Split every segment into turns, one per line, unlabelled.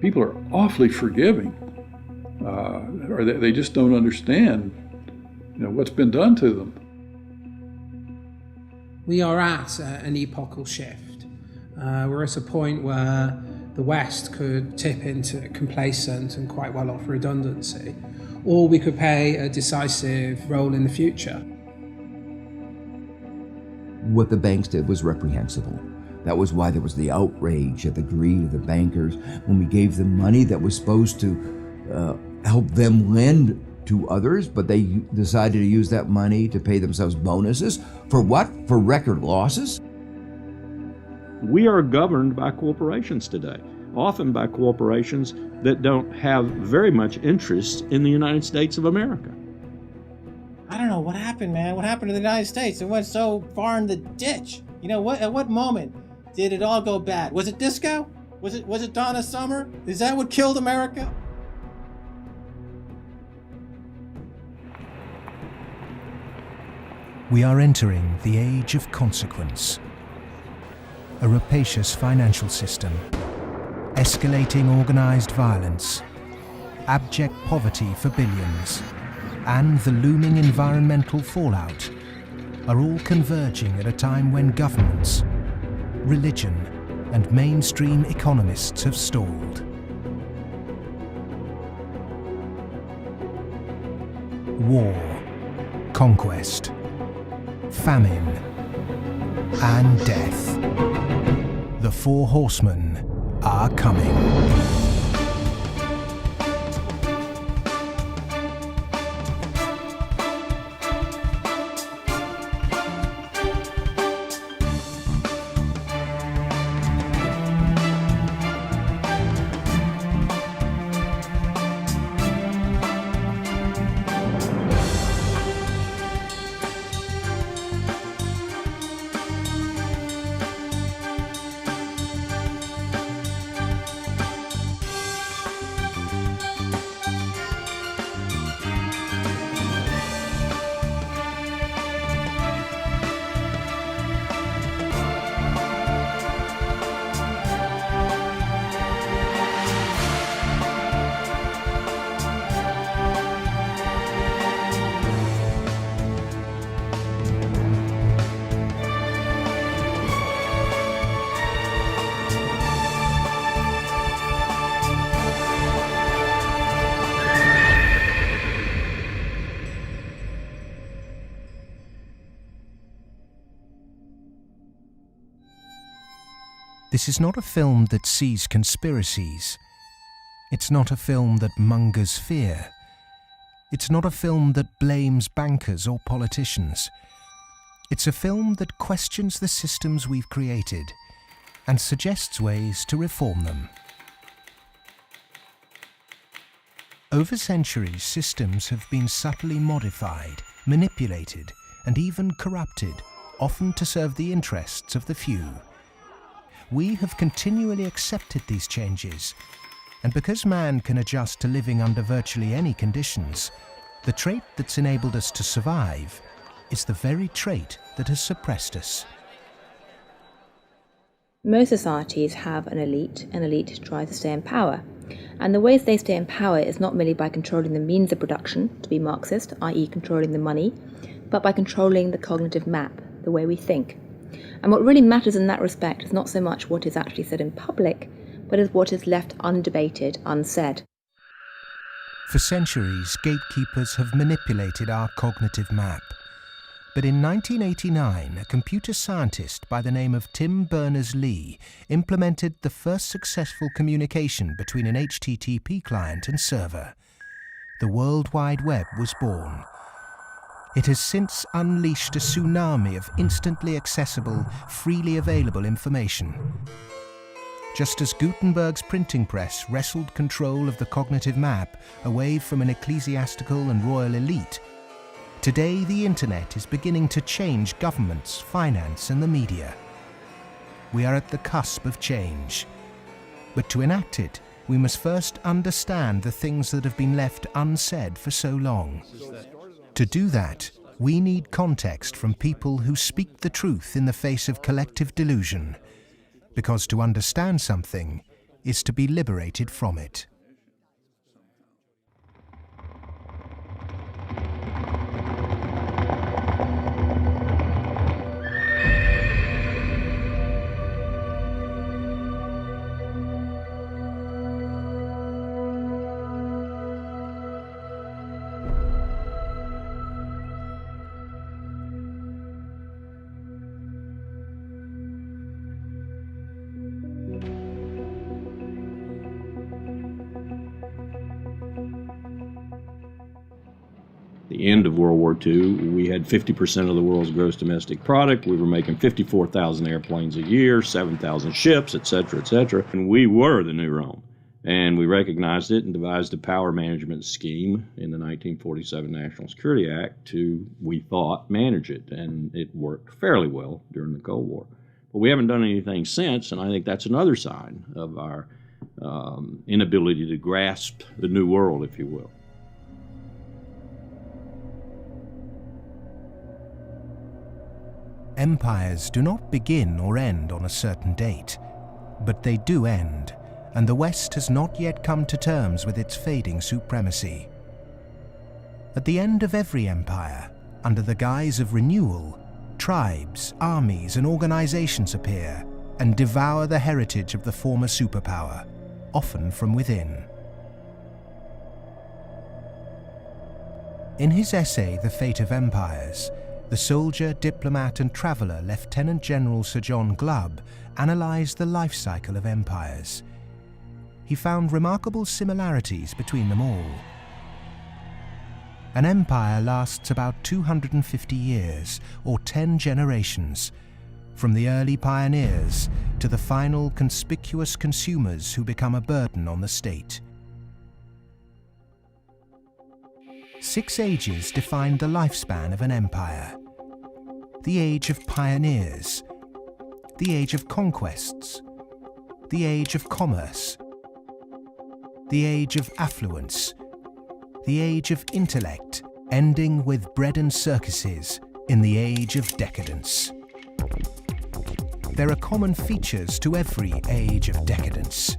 people are awfully forgiving, or they just don't understand, what's been done to them.
We are at an epochal shift. We're at a point where the West could tip into complacent and quite well-off redundancy, or we could play a decisive role in the future.
What the banks did was reprehensible. That was why there was the outrage at the greed of the bankers when we gave them money that was supposed to help them lend to others, but they decided to use that money to pay themselves bonuses. For what? For record losses?
We are governed by corporations today, often by corporations that don't have very much interest in the United States of America.
I don't know what happened, man. What happened to the United States? It went so far in the ditch. At what moment did it all go bad? Was it disco? Was it Donna Summer? Is that what killed America?
We are entering the age of consequence. A rapacious financial system, escalating organized violence, abject poverty for billions, and the looming environmental fallout are all converging at a time when governments, religion, and mainstream economists have stalled. War, conquest, famine, and death. The Four Horsemen are coming. This is not a film that sees conspiracies. It's not a film that mongers fear. It's not a film that blames bankers or politicians. It's a film that questions the systems we've created and suggests ways to reform them. Over centuries, systems have been subtly modified, manipulated, and even corrupted, often to serve the interests of the few. We have continually accepted these changes, and because man can adjust to living under virtually any conditions, the trait that's enabled us to survive is the very trait that has suppressed us.
Most societies have an elite tries to stay in power. And the ways they stay in power is not merely by controlling the means of production, to be Marxist, i.e. controlling the money, but by controlling the cognitive map, the way we think. And what really matters in that respect is not so much what is actually said in public, but is what is left undebated, unsaid.
For centuries, gatekeepers have manipulated our cognitive map. But in 1989, a computer scientist by the name of Tim Berners-Lee implemented the first successful communication between an HTTP client and server. The World Wide Web was born. It has since unleashed a tsunami of instantly accessible, freely available information. Just as Gutenberg's printing press wrestled control of the cognitive map away from an ecclesiastical and royal elite, today the internet is beginning to change governments, finance, and the media. We are at the cusp of change. But to enact it, we must first understand the things that have been left unsaid for so long. To do that, we need context from people who speak the truth in the face of collective delusion. Because to understand something, is to be liberated from it.
The end of World War II, we had 50% of the world's gross domestic product. We were making 54,000 airplanes a year, 7,000 ships, et cetera, and we were the new Rome. And we recognized it and devised a power management scheme in the 1947 National Security Act to, we thought, manage it. And it worked fairly well during the Cold War. But we haven't done anything since, and I think that's another sign of our inability to grasp the new world, if you will.
Empires do not begin or end on a certain date, but they do end, and the West has not yet come to terms with its fading supremacy. At the end of every empire, under the guise of renewal, tribes, armies, and organizations appear and devour the heritage of the former superpower, often from within. In his essay, The Fate of Empires, the soldier, diplomat, and traveller Lieutenant General Sir John Glubb analysed the life cycle of empires. He found remarkable similarities between them all. An empire lasts about 250 years, or 10 generations, from the early pioneers to the final conspicuous consumers who become a burden on the state. 6 ages defined the lifespan of an empire. The age of pioneers, the age of conquests, the age of commerce, the age of affluence, the age of intellect, ending with bread and circuses in the age of decadence. There are common features to every age of decadence.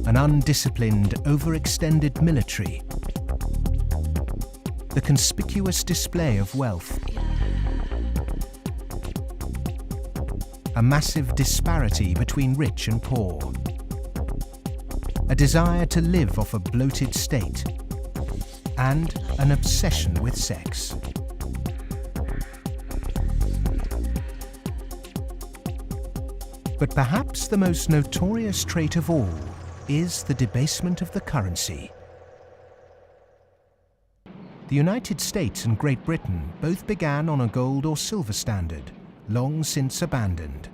An undisciplined, overextended military, the conspicuous display of wealth, a massive disparity between rich and poor, a desire to live off a bloated state, and an obsession with sex. But perhaps the most notorious trait of all is the debasement of the currency. The United States and Great Britain both began on a gold or silver standard, long since abandoned.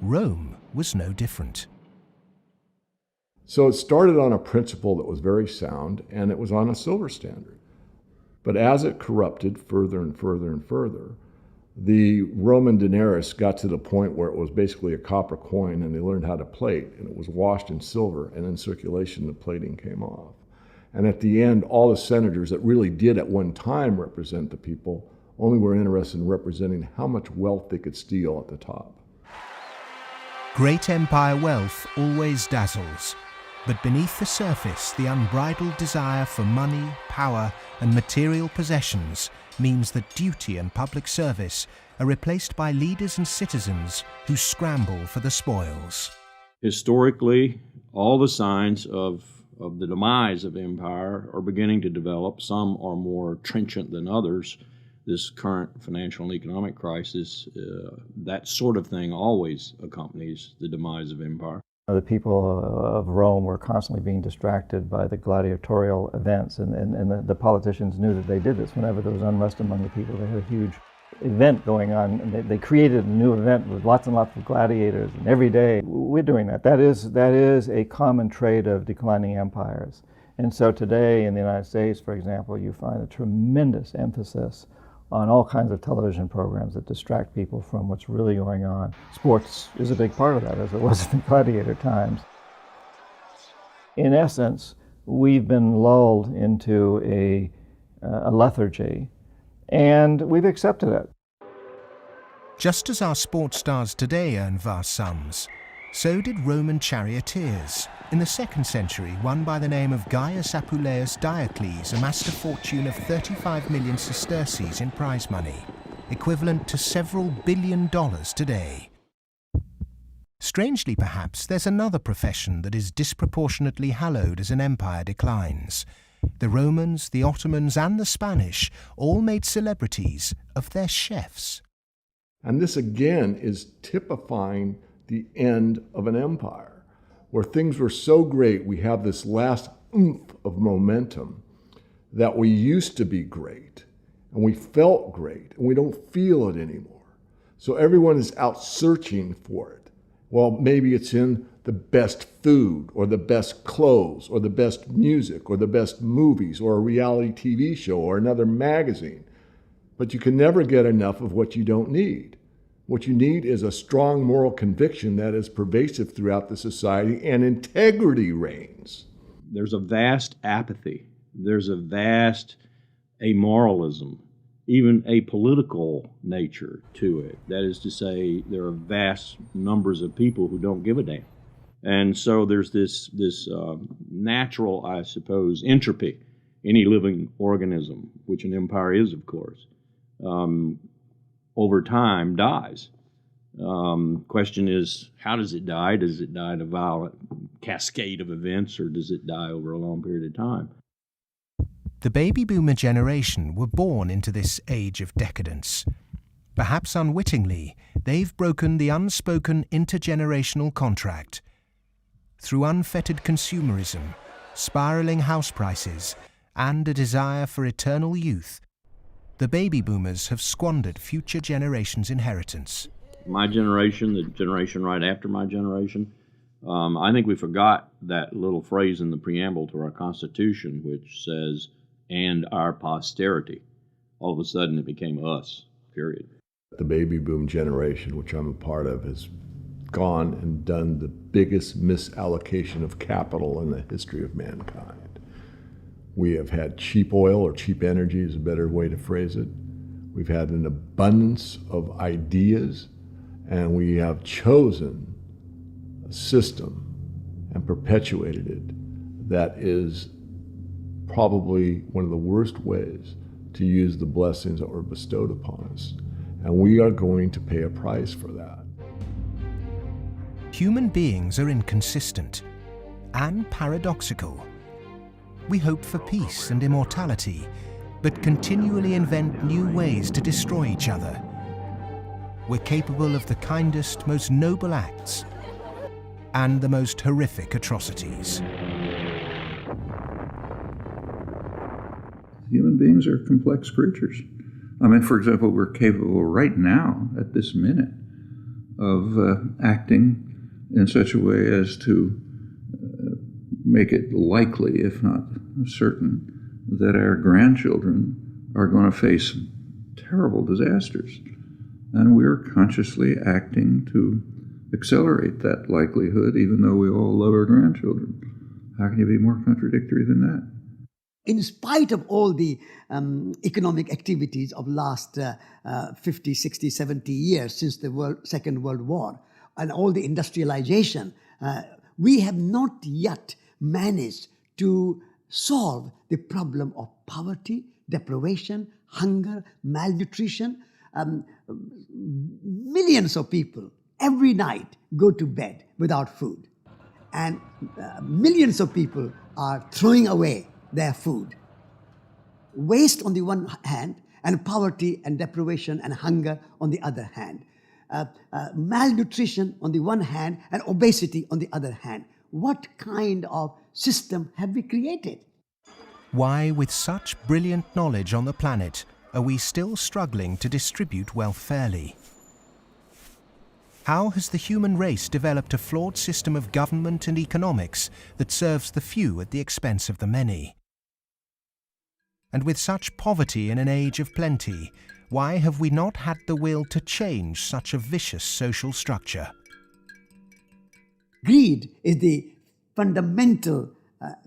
Rome was no different.
So it started on a principle that was very sound, and it was on a silver standard. But as it corrupted further and further and further, the Roman denarius got to the point where it was basically a copper coin, and they learned how to plate, and it was washed in silver, and in circulation the plating came off. And at the end, all the senators that really did at one time represent the people only were interested in representing how much wealth they could steal at the top.
Great empire wealth always dazzles, but beneath the surface, the unbridled desire for money, power, and material possessions means that duty and public service are replaced by leaders and citizens who scramble for the spoils.
Historically, all the signs of the demise of empire are beginning to develop. Some are more trenchant than others. This current financial and economic crisis, that sort of thing always accompanies the demise of empire.
The people of Rome were constantly being distracted by the gladiatorial events, and the politicians knew that they did this. Whenever there was unrest among the people, they had a huge event going on, and they created a new event with lots and lots of gladiators, and every day we're doing that. That is a common trait of declining empires. And so today in the United States, for example, you find a tremendous emphasis on all kinds of television programs that distract people from what's really going on. Sports is a big part of that, as it was in the gladiator times. In essence, we've been lulled into a lethargy, and we've accepted it.
Just as our sports stars today earn vast sums, so did Roman charioteers. In the 2nd century, one by the name of Gaius Apuleius Diocles amassed a fortune of 35 million sesterces in prize money, equivalent to several $1 billion today. Strangely, perhaps, there's another profession that is disproportionately hallowed as an empire declines. The Romans, the Ottomans, and the Spanish all made celebrities of their chefs.
And this again is typifying the end of an empire, where things were so great, we have this last oomph of momentum that we used to be great, and we felt great, and we don't feel it anymore. So everyone is out searching for it. Well, maybe it's in the best food, or the best clothes, or the best music, or the best movies, or a reality TV show, or another magazine. But you can never get enough of what you don't need. What you need is a strong moral conviction that is pervasive throughout the society, and integrity reigns.
There's a vast apathy. There's a vast amoralism, even a political nature to it. That is to say, there are vast numbers of people who don't give a damn. And so there's this natural, I suppose, entropy. Any living organism, which an empire is, of course, over time dies. Question is, how does it die? Does it die in a violent cascade of events, or does it die over a long period of time?
The baby boomer generation were born into this age of decadence. Perhaps unwittingly, they've broken the unspoken intergenerational contract. Through unfettered consumerism, spiraling house prices, and a desire for eternal youth, the baby boomers have squandered future generations' inheritance.
My generation, the generation right after my generation, I think we forgot that little phrase in the preamble to our Constitution, which says, "and our posterity." All of a sudden it became us, period.
The baby boom generation, which I'm a part of, has gone and done the biggest misallocation of capital in the history of mankind. We have had cheap oil, or cheap energy is a better way to phrase it. We've had an abundance of ideas, and we have chosen a system and perpetuated it that is probably one of the worst ways to use the blessings that were bestowed upon us. And we are going to pay a price for that.
Human beings are inconsistent and paradoxical. We hope for peace and immortality, but continually invent new ways to destroy each other. We're capable of the kindest, most noble acts and the most horrific atrocities.
Human beings are complex creatures. I mean, for example, we're capable right now, at this minute, of acting in such a way as to make it likely, if not certain, that our grandchildren are going to face terrible disasters. And we're consciously acting to accelerate that likelihood, even though we all love our grandchildren. How can you be more contradictory than that?
In spite of all the economic activities of last 50, 60, 70 years since the Second World War, and all the industrialization, we have not yet managed to solve the problem of poverty, deprivation, hunger, malnutrition. Millions of people every night go to bed without food, and millions of people are throwing away their food. Waste on the one hand, and poverty and deprivation and hunger on the other hand. Malnutrition on the one hand, and obesity on the other hand. What kind of system have we created?
Why, with such brilliant knowledge on the planet, are we still struggling to distribute wealth fairly? How has the human race developed a flawed system of government and economics that serves the few at the expense of the many? And with such poverty in an age of plenty, why have we not had the will to change such a vicious social structure?
Greed is the fundamental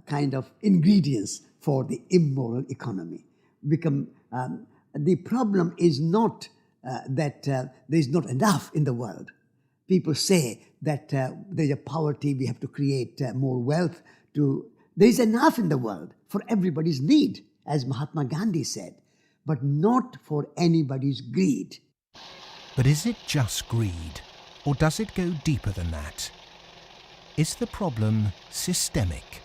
kind of ingredients for the immoral economy. The problem is not that there's not enough in the world. People say that there's a poverty, we have to create more wealth. There's enough in the world for everybody's need, as Mahatma Gandhi said, but not for anybody's greed.
But is it just greed, or does it go deeper than that? Is the problem systemic?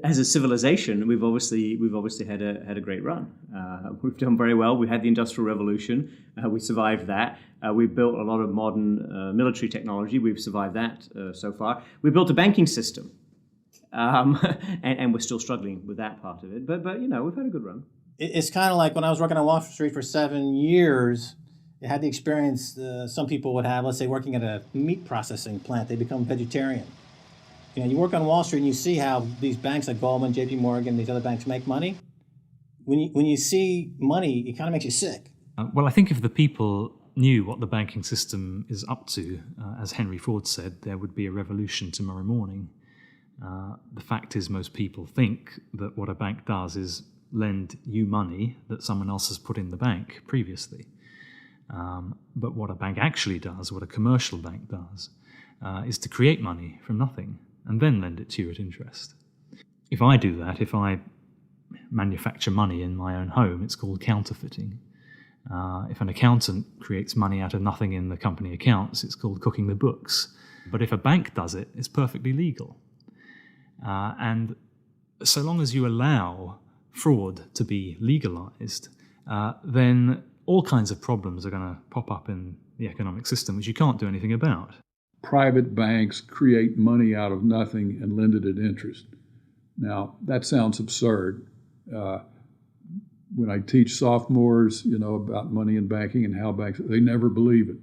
As a civilization, we've obviously had a great run. We've done very well. We had the Industrial Revolution. We survived that. We built a lot of modern military technology. We've survived that so far. We built a banking system, and we're still struggling with that part of it. But we've had a good run.
It's kind of like when I was working on Wall Street for 7 years. I had the experience some people would have. Let's say working at a meat processing plant, they become vegetarian. You work on Wall Street and you see how these banks like Goldman, JP Morgan, these other banks make money. When you see money, it kind of makes you sick.
Well, I think if the people knew what the banking system is up to, as Henry Ford said, there would be a revolution tomorrow morning. The fact is most people think that what a bank does is lend you money that someone else has put in the bank previously. But what a bank actually does, what a commercial bank does, is to create money from nothing and then lend it to you at interest. If I do that, if I manufacture money in my own home, it's called counterfeiting. If an accountant creates money out of nothing in the company accounts, it's called cooking the books. But if a bank does it, it's perfectly legal. And so long as you allow fraud to be legalized, then all kinds of problems are going to pop up in the economic system, which you can't do anything about.
Private banks create money out of nothing and lend it at interest. Now, that sounds absurd. When I teach sophomores, about money and banking and how banks, they never believe it.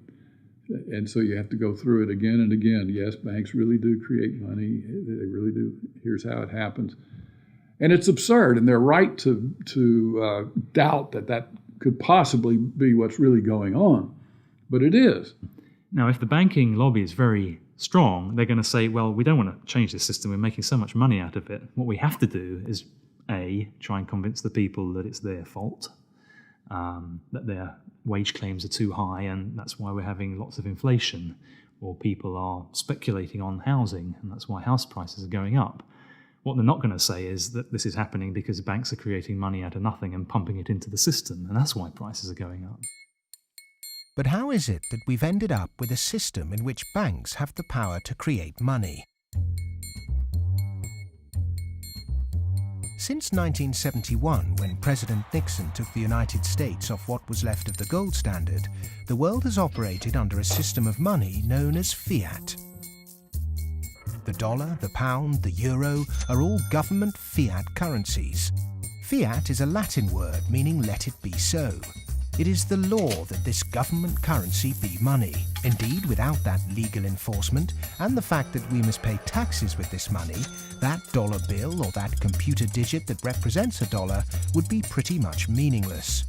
And so you have to go through it again and again. Yes, banks really do create money. They really do. Here's how it happens. And it's absurd, and they're right to doubt that could possibly be what's really going on. But it is.
Now, if the banking lobby is very strong, they're going to say, well, we don't want to change this system. We're making so much money out of it. What we have to do is, A, try and convince the people that it's their fault, that their wage claims are too high, and that's why we're having lots of inflation, or people are speculating on housing, and that's why house prices are going up. What they're not going to say is that this is happening because banks are creating money out of nothing and pumping it into the system, and that's why prices are going up.
But how is it that we've ended up with a system in which banks have the power to create money? Since 1971, when President Nixon took the United States off what was left of the gold standard, the world has operated under a system of money known as fiat. The dollar, the pound, the euro are all government fiat currencies. Fiat is a Latin word meaning let it be so. It is the law that this government currency be money. Indeed, without that legal enforcement and the fact that we must pay taxes with this money, that dollar bill or that computer digit that represents a dollar would be pretty much meaningless.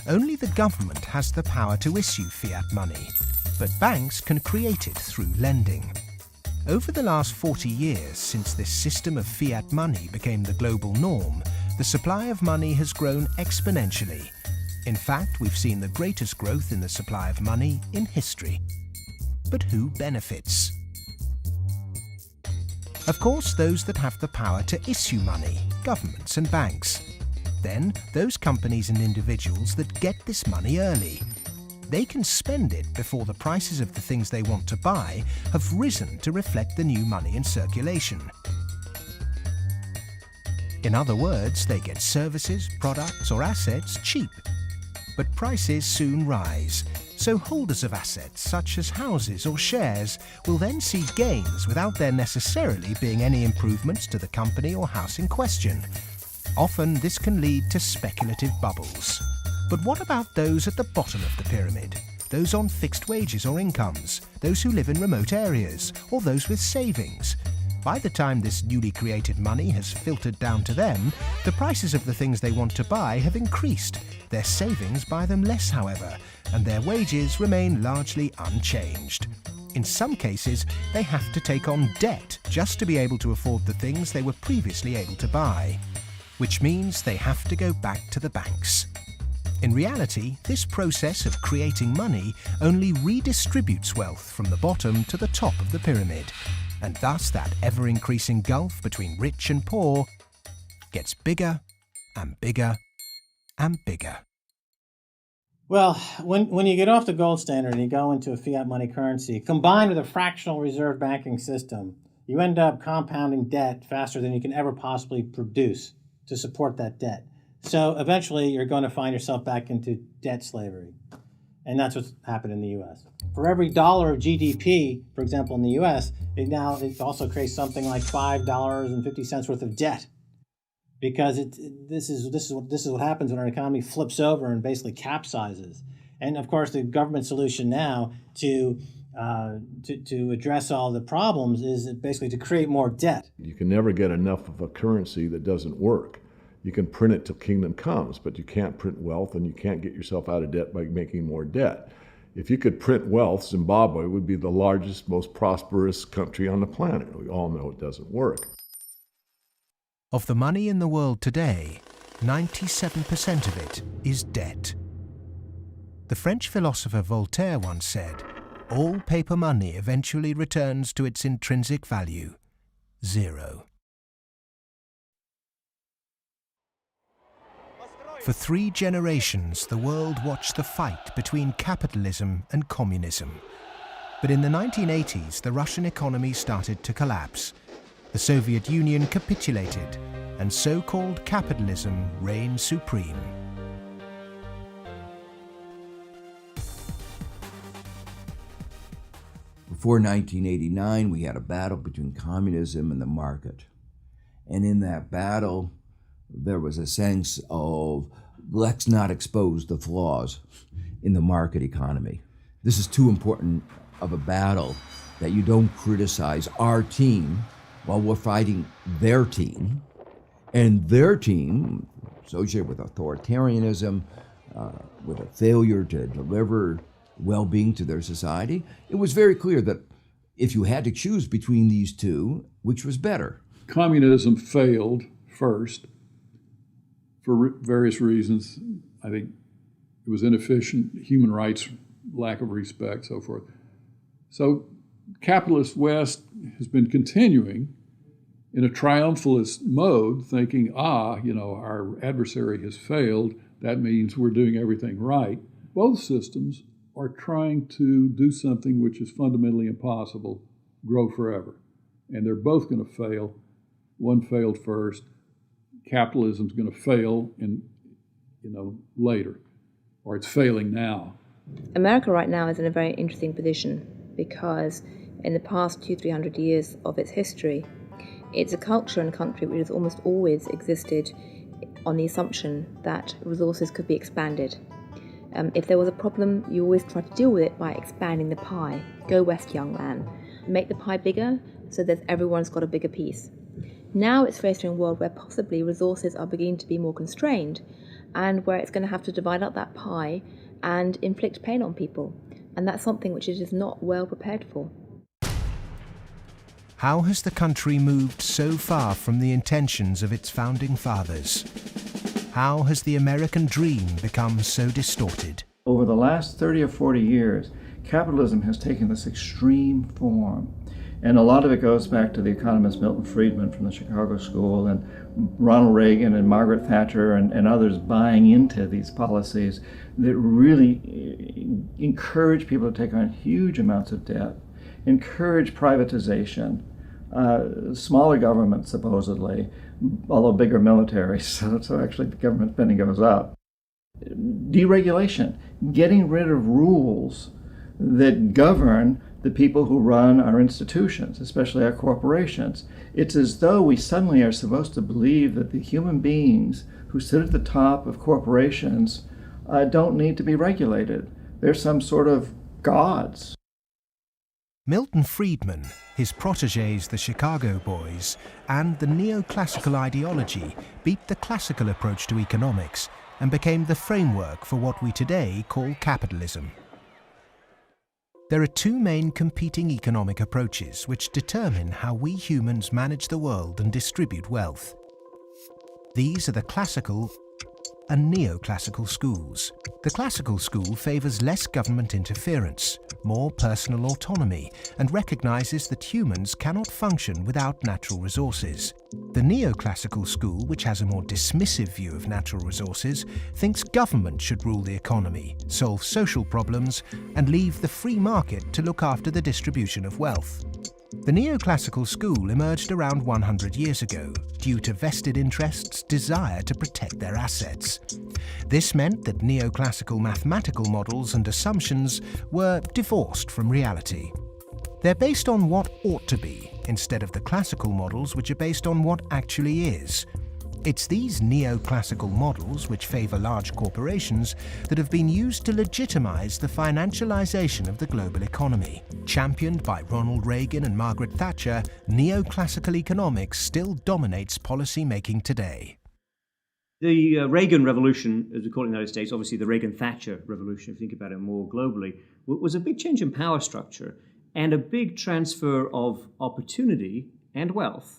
Only the government has the power to issue fiat money, but banks can create it through lending. Over the last 40 years, since this system of fiat money became the global norm, the supply of money has grown exponentially. In fact, we've seen the greatest growth in the supply of money in history. But who benefits? Of course, those that have the power to issue money, governments and banks. Then, those companies and individuals that get this money early. They can spend it before the prices of the things they want to buy have risen to reflect the new money in circulation. In other words, they get services, products or assets cheap. But prices soon rise, So holders of assets such as houses or shares will then see gains without there necessarily being any improvements to the company or house in question. Often this can lead to speculative bubbles. But what about those at the bottom of the pyramid? Those on fixed wages or incomes, those who live in remote areas, or those with savings? By the time this newly created money has filtered down to them, the prices of the things they want to buy have increased. Their savings buy them less, however, and their wages remain largely unchanged. In some cases, they have to take on debt just to be able to afford the things they were previously able to buy, which means they have to go back to the banks. In reality, this process of creating money only redistributes wealth from the bottom to the top of the pyramid, and thus that ever-increasing gulf between rich and poor gets bigger and bigger and bigger.
Well, when you get off the gold standard and you go into a fiat money currency, combined with a fractional reserve banking system, you end up compounding debt faster than you can ever possibly produce to support that debt. So eventually you're going to find yourself back into debt slavery. And that's what's happened in the U.S. For every dollar of GDP, for example, in the U.S., it also creates something like $5.50 worth of debt. Because this is what happens when our economy flips over and basically capsizes. And of course, the government solution now to address all the problems is basically to create more debt.
You can never get enough of a currency that doesn't work. You can print it till kingdom comes, but you can't print wealth, and you can't get yourself out of debt by making more debt. If you could print wealth, Zimbabwe would be the largest, most prosperous country on the planet. We all know it doesn't work.
Of the money in the world today, 97% of it is debt. The French philosopher Voltaire once said, "All paper money eventually returns to its intrinsic value, zero." For 3 generations, the world watched the fight between capitalism and communism. But in the 1980s, the Russian economy started to collapse. The Soviet Union capitulated, and so-called capitalism reigned supreme.
Before 1989, we had a battle between communism and the market. And in that battle, there was a sense of, let's not expose the flaws in the market economy. This is too important of a battle that you don't criticize our team while we're fighting their team. And their team, associated with authoritarianism, with a failure to deliver well-being to their society, it was very clear that if you had to choose between these two, which was better?
Communism failed first for various reasons. I think it was inefficient, human rights, lack of respect, so forth. So capitalist West has been continuing in a triumphalist mode, thinking, our adversary has failed. That means we're doing everything right. Both systems are trying to do something which is fundamentally impossible, grow forever. And they're both going to fail. One failed first. Capitalism's going to fail later, or it's failing now.
America right now is in a very interesting position because in the past 200-300 years of its history, it's a culture and a country which has almost always existed on the assumption that resources could be expanded. If there was a problem, you always try to deal with it by expanding the pie. Go west, young man. Make the pie bigger so that everyone's got a bigger piece. Now it's faced in a world where possibly resources are beginning to be more constrained and where it's going to have to divide up that pie and inflict pain on people. And that's something which it is not well prepared for.
How has the country moved so far from the intentions of its founding fathers? How has the American dream become so distorted?
Over the last 30 or 40 years, capitalism has taken this extreme form. And a lot of it goes back to the economist Milton Friedman from the Chicago School and Ronald Reagan and Margaret Thatcher and others buying into these policies that really encourage people to take on huge amounts of debt, encourage privatization, smaller government supposedly, although bigger military, so actually the government spending goes up. deregulation, getting rid of rules that govern the people who run our institutions, especially our corporations. It's as though we suddenly are supposed to believe that the human beings who sit at the top of corporations don't need to be regulated. They're some sort of gods.
Milton Friedman, his protégés the Chicago Boys, and the neoclassical ideology beat the classical approach to economics and became the framework for what we today call capitalism. There are two main competing economic approaches which determine how we humans manage the world and distribute wealth. These are the classical and neoclassical schools. The classical school favours less government interference, more personal autonomy, and recognises that humans cannot function without natural resources. The neoclassical school, which has a more dismissive view of natural resources, thinks government should rule the economy, solve social problems, and leave the free market to look after the distribution of wealth. The neoclassical school emerged around 100 years ago due to vested interests' desire to protect their assets. This meant that neoclassical mathematical models and assumptions were divorced from reality. They're based on what ought to be, instead of the classical models which are based on what actually is. It's these neoclassical models, which favour large corporations, that have been used to legitimise the financialisation of the global economy. Championed by Ronald Reagan and Margaret Thatcher, neoclassical economics still dominates policy-making today.
The Reagan Revolution, as we call it in the United States, obviously the Reagan-Thatcher Revolution, if you think about it more globally, was a big change in power structure and a big transfer of opportunity and wealth.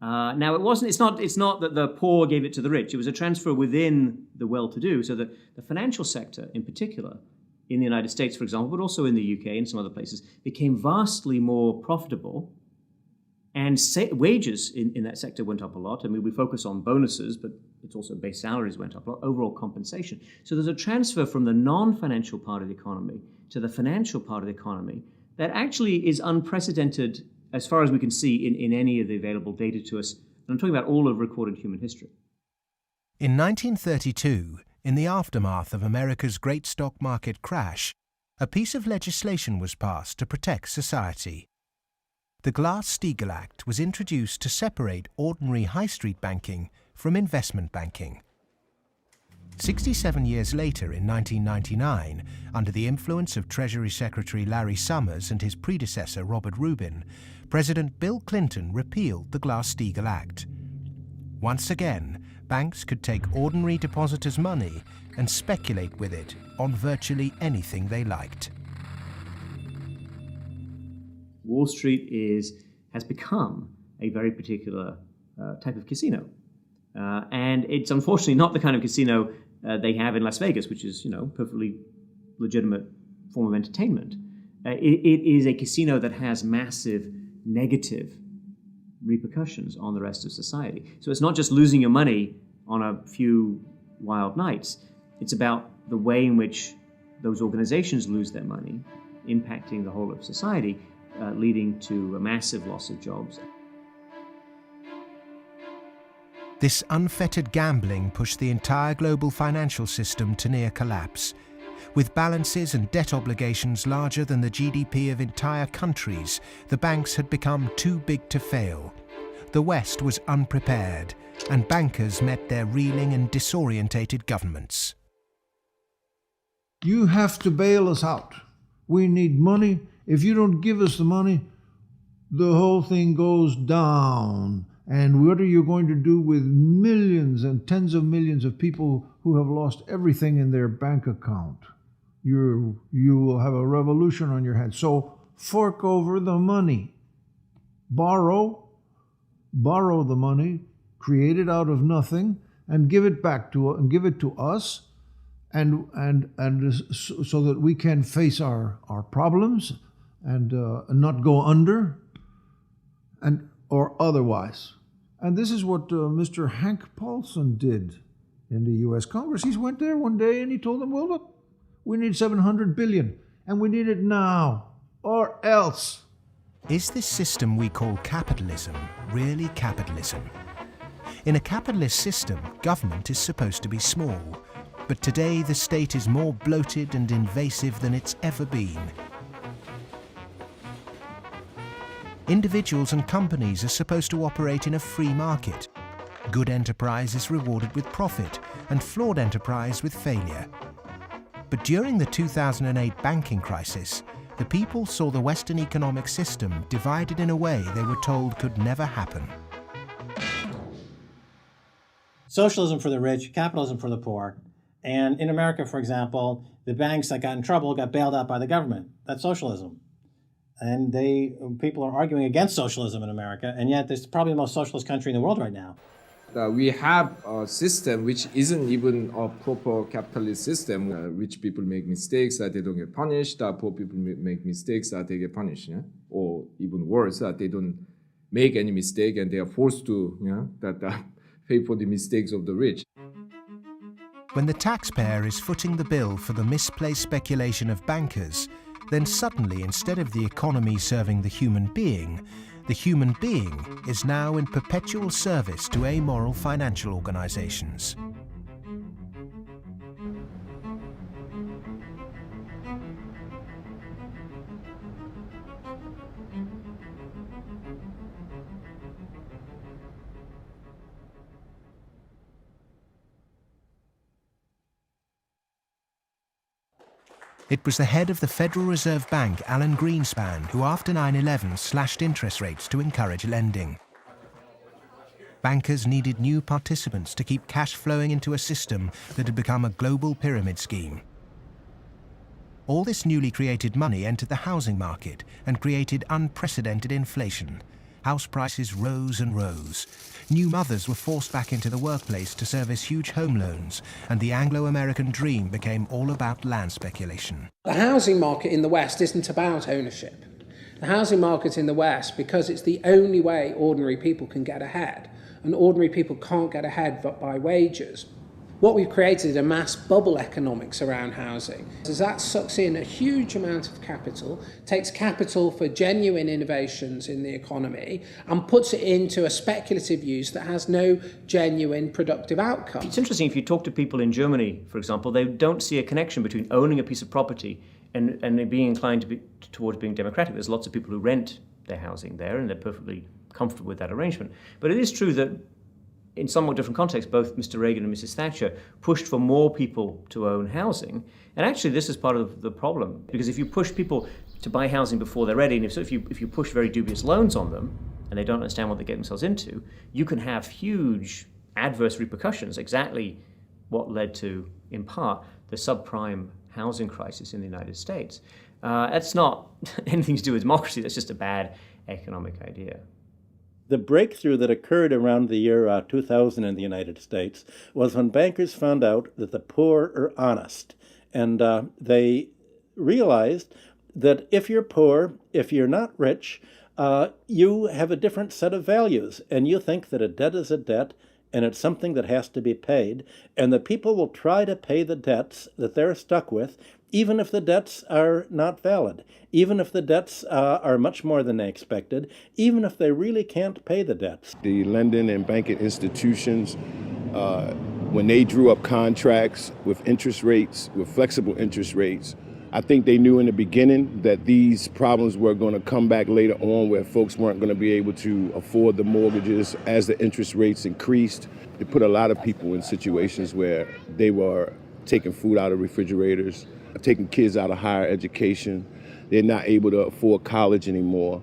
Now, it's not that the poor gave it to the rich. It was a transfer within the well-to-do, so that the financial sector in particular, in the United States, for example, but also in the UK and some other places, became vastly more profitable, and wages in that sector went up a lot. I mean, we focus on bonuses, but it's also base salaries went up a lot, overall compensation. So there's a transfer from the non-financial part of the economy to the financial part of the economy that actually is unprecedented as far as we can see in any of the available data to us. And I'm talking about all of recorded human history.
In 1932, in the aftermath of America's great stock market crash, a piece of legislation was passed to protect society. The Glass-Steagall Act was introduced to separate ordinary high street banking from investment banking. 67 years later, in 1999, under the influence of Treasury Secretary Larry Summers and his predecessor Robert Rubin, President Bill Clinton repealed the Glass-Steagall Act. Once again, banks could take ordinary depositors' money and speculate with it on virtually anything they liked.
Wall Street has become a very particular type of casino. And it's unfortunately not the kind of casino they have in Las Vegas, which is, perfectly legitimate form of entertainment. It is a casino that has massive negative repercussions on the rest of society. So it's not just losing your money on a few wild nights. It's about the way in which those organizations lose their money, impacting the whole of society, leading to a massive loss of jobs.
This unfettered gambling pushed the entire global financial system to near collapse. With balances and debt obligations larger than the GDP of entire countries, the banks had become too big to fail. The West was unprepared, and bankers met their reeling and disorientated governments.
You have to bail us out. We need money. If you don't give us the money, the whole thing goes down. And what are you going to do with millions and tens of millions of people who have lost everything in their bank account? You will have a revolution on your hands. So fork over the money. Borrow the money, create it out of nothing, and give it back to us, and so that we can face our problems and not go under, or otherwise. And this is what Mr. Hank Paulson did in the U.S. Congress. He went there one day and he told them, well, look, we need $700 billion, and we need it now, or else.
Is this system we call capitalism really capitalism? In a capitalist system, government is supposed to be small. But today the state is more bloated and invasive than it's ever been. Individuals and companies are supposed to operate in a free market. Good enterprise is rewarded with profit, and flawed enterprise with failure. But during the 2008 banking crisis, the people saw the Western economic system divided in a way they were told could never happen.
Socialism for the rich, capitalism for the poor. And in America, for example, the banks that got in trouble got bailed out by the government. That's socialism. And people are arguing against socialism in America, and yet it's probably the most socialist country in the world right now.
We have a system which isn't even a proper capitalist system. Rich people make mistakes that they don't get punished. Poor people make mistakes that they get punished. Yeah? Or even worse, that they don't make any mistake and they are forced to pay for the mistakes of the rich.
When the taxpayer is footing the bill for the misplaced speculation of bankers, then suddenly, instead of the economy serving the human being is now in perpetual service to amoral financial organizations. It was the head of the Federal Reserve Bank, Alan Greenspan, who after 9/11 slashed interest rates to encourage lending. Bankers needed new participants to keep cash flowing into a system that had become a global pyramid scheme. All this newly created money entered the housing market and created unprecedented inflation. House prices rose and rose. New mothers were forced back into the workplace to service huge home loans, and the Anglo-American dream became all about land speculation.
The housing market in the West isn't about ownership. The housing market in the West, because it's the only way ordinary people can get ahead, and ordinary people can't get ahead but by wages. What we've created is a mass bubble economics around housing. As that sucks in a huge amount of capital, takes capital for genuine innovations in the economy, and puts it into a speculative use that has no genuine productive outcome.
It's interesting, if you talk to people in Germany, for example, they don't see a connection between owning a piece of property and being inclined towards being democratic. There's lots of people who rent their housing there, and they're perfectly comfortable with that arrangement. But it is true that in somewhat different contexts, both Mr. Reagan and Mrs. Thatcher pushed for more people to own housing. And actually, this is part of the problem, because if you push people to buy housing before they're ready, and if you push very dubious loans on them, and they don't understand what they get themselves into, you can have huge adverse repercussions, exactly what led to, in part, the subprime housing crisis in the United States. That's not anything to do with democracy, that's just a bad economic idea.
The breakthrough that occurred around the year 2000 in the United States was when bankers found out that the poor are honest. And they realized that if you're poor, if you're not rich, you have a different set of values. And you think that a debt is a debt, and it's something that has to be paid. And that people will try to pay the debts that they're stuck with, even if the debts are not valid, even if the debts are much more than they expected, even if they really can't pay the debts.
The lending and banking institutions, when they drew up contracts with interest rates, with flexible interest rates, I think they knew in the beginning that these problems were going to come back later on, where folks weren't going to be able to afford the mortgages as the interest rates increased. It put a lot of people in situations where they were taking food out of refrigerators, taking kids out of higher education. They're not able to afford college anymore.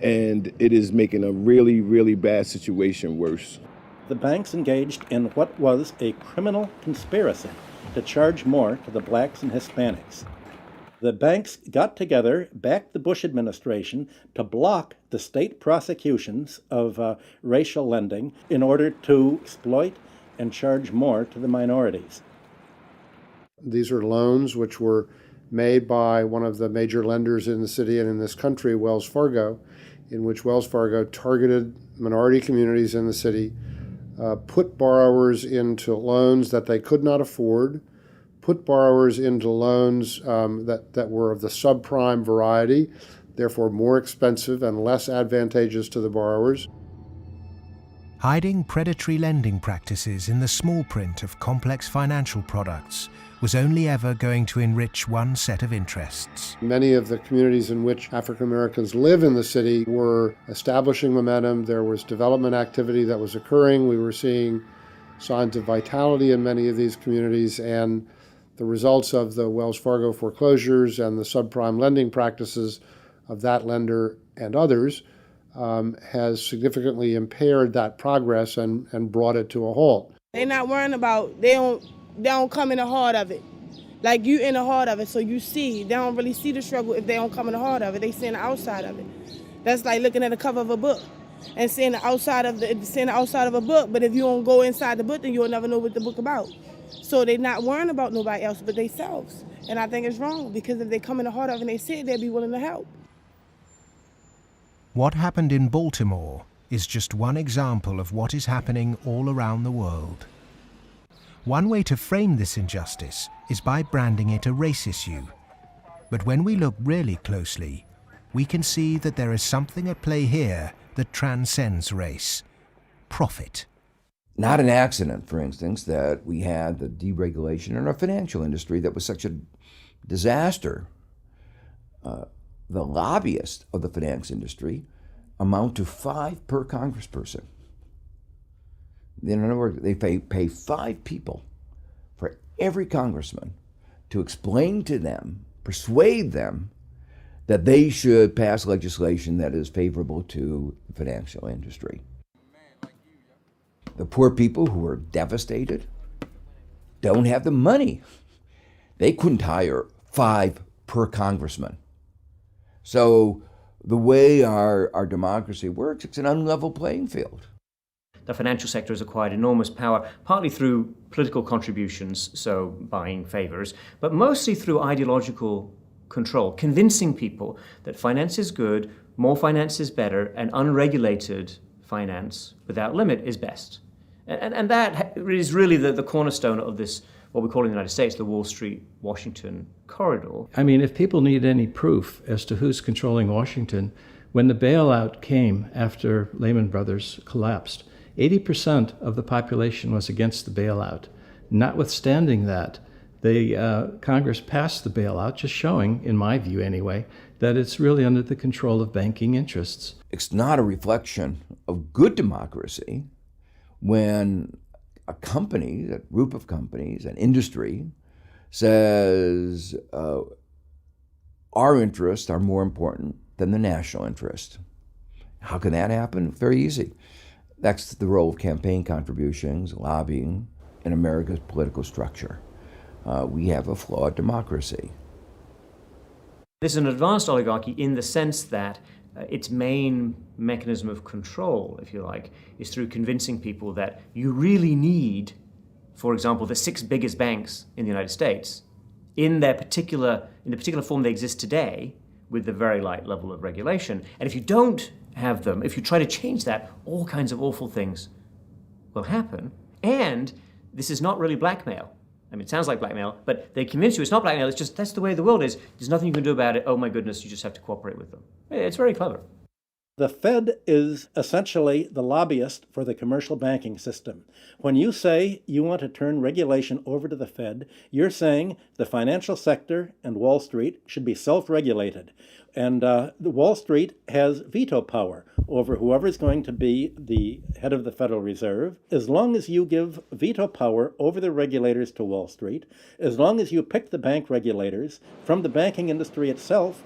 And it is making a really, really bad situation worse.
The banks engaged in what was a criminal conspiracy to charge more to the blacks and Hispanics. The banks got together, backed the Bush administration to block the state prosecutions of racial lending in order to exploit and charge more to the minorities.
These are loans which were made by one of the major lenders in the city and in this country, Wells Fargo, in which Wells Fargo targeted minority communities in the city, put borrowers into loans that they could not afford, put borrowers into loans that were of the subprime variety, therefore more expensive and less advantageous to the borrowers.
Hiding predatory lending practices in the small print of complex financial products was only ever going to enrich one set of interests.
Many of the communities in which African Americans live in the city were establishing momentum. There was development activity that was occurring. We were seeing signs of vitality in many of these communities, and the results of the Wells Fargo foreclosures and the subprime lending practices of that lender and others has significantly impaired that progress and brought it to a halt.
They're not worrying about, they don't come in the heart of it. Like you in the heart of it, so you see. They don't really see the struggle if they don't come in the heart of it. They see the outside of it. That's like looking at the cover of a book and seeing the outside of a book, but if you don't go inside the book, then you'll never know what the book about. So they're not worrying about nobody else but themselves. And I think it's wrong, because if they come in the heart of it and they see it, they'll be willing to help.
What happened in Baltimore is just one example of what is happening all around the world. One way to frame this injustice is by branding it a race issue. But when we look really closely, we can see that there is something at play here that transcends race: profit.
Not an accident, for instance, that we had the deregulation in our financial industry that was such a disaster. The lobbyists of the finance industry amount to 5 per congressperson. In other words, they pay 5 people for every congressman to explain to them, persuade them, that they should pass legislation that is favorable to the financial industry. The poor people who are devastated don't have the money. They couldn't hire 5 per congressman. So the way our democracy works, it's an unlevel playing field.
The financial sector has acquired enormous power, partly through political contributions, so buying favors, but mostly through ideological control, convincing people that finance is good, more finance is better, and unregulated finance without limit is best. And that is really the cornerstone of this, what we call in the United States, the Wall Street-Washington corridor.
I mean, if people need any proof as to who's controlling Washington, when the bailout came after Lehman Brothers collapsed, 80% of the population was against the bailout. Notwithstanding that, Congress passed the bailout, just showing, in my view anyway, that it's really under the control of banking interests.
It's not a reflection of good democracy when a company, a group of companies, an industry, says our interests are more important than the national interest. How can that happen? Very easy. That's the role of campaign contributions, lobbying, in America's political structure. We have a flawed democracy.
This is an advanced oligarchy in the sense that its main mechanism of control, if you like, is through convincing people that you really need, for example, the 6 biggest banks in the United States in the particular form they exist today, with the very light level of regulation. And if you don't have them, if you try to change that, all kinds of awful things will happen. And this is not really blackmail. I mean, it sounds like blackmail, but they convince you it's not blackmail, it's just that's the way the world is. There's nothing you can do about it. Oh my goodness, you just have to cooperate with them. It's very clever.
The Fed is essentially the lobbyist for the commercial banking system. When you say you want to turn regulation over to the Fed, you're saying the financial sector and Wall Street should be self-regulated. And the Wall Street has veto power over whoever is going to be the head of the Federal Reserve. As long as you give veto power over the regulators to Wall Street, as long as you pick the bank regulators from the banking industry itself,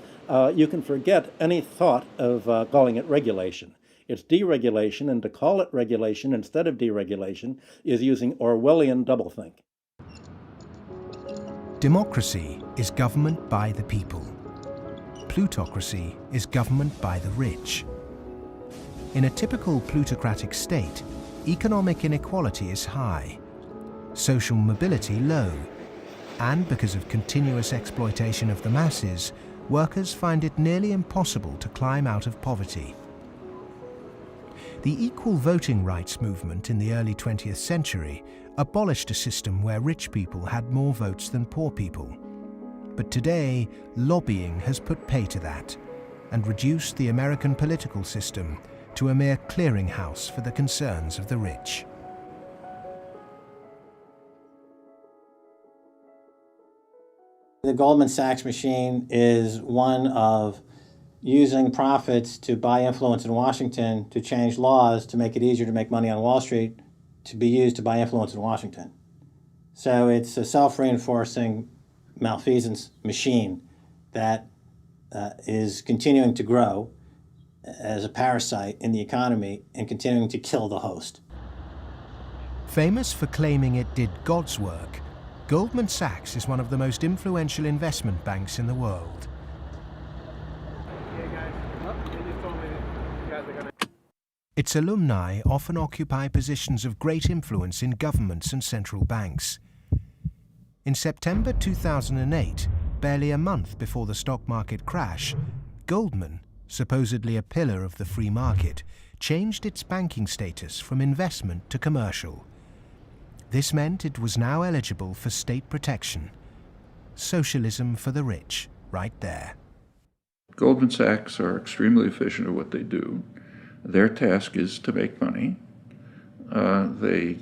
you can forget any thought of calling it regulation. It's deregulation, and to call it regulation instead of deregulation is using Orwellian doublethink.
Democracy is government by the people. Plutocracy is government by the rich. In a typical plutocratic state, economic inequality is high, social mobility low, and because of continuous exploitation of the masses, workers find it nearly impossible to climb out of poverty. The equal voting rights movement in the early 20th century abolished a system where rich people had more votes than poor people. But today, lobbying has put pay to that and reduced the American political system to a mere clearinghouse for the concerns of the rich.
The Goldman Sachs machine is one of using profits to buy influence in Washington to change laws to make it easier to make money on Wall Street, to be used to buy influence in Washington. So it's a self-reinforcing malfeasance machine that is continuing to grow as a parasite in the economy and continuing to kill the host.
Famous for claiming it did God's work, Goldman Sachs is one of the most influential investment banks in the world. Its alumni often occupy positions of great influence in governments and central banks. In September 2008, barely a month before the stock market crash, Goldman, supposedly a pillar of the free market, changed its banking status from investment to commercial. This meant it was now eligible for state protection. Socialism for the rich, right there.
Goldman Sachs are extremely efficient at what they do. Their task is to make money. They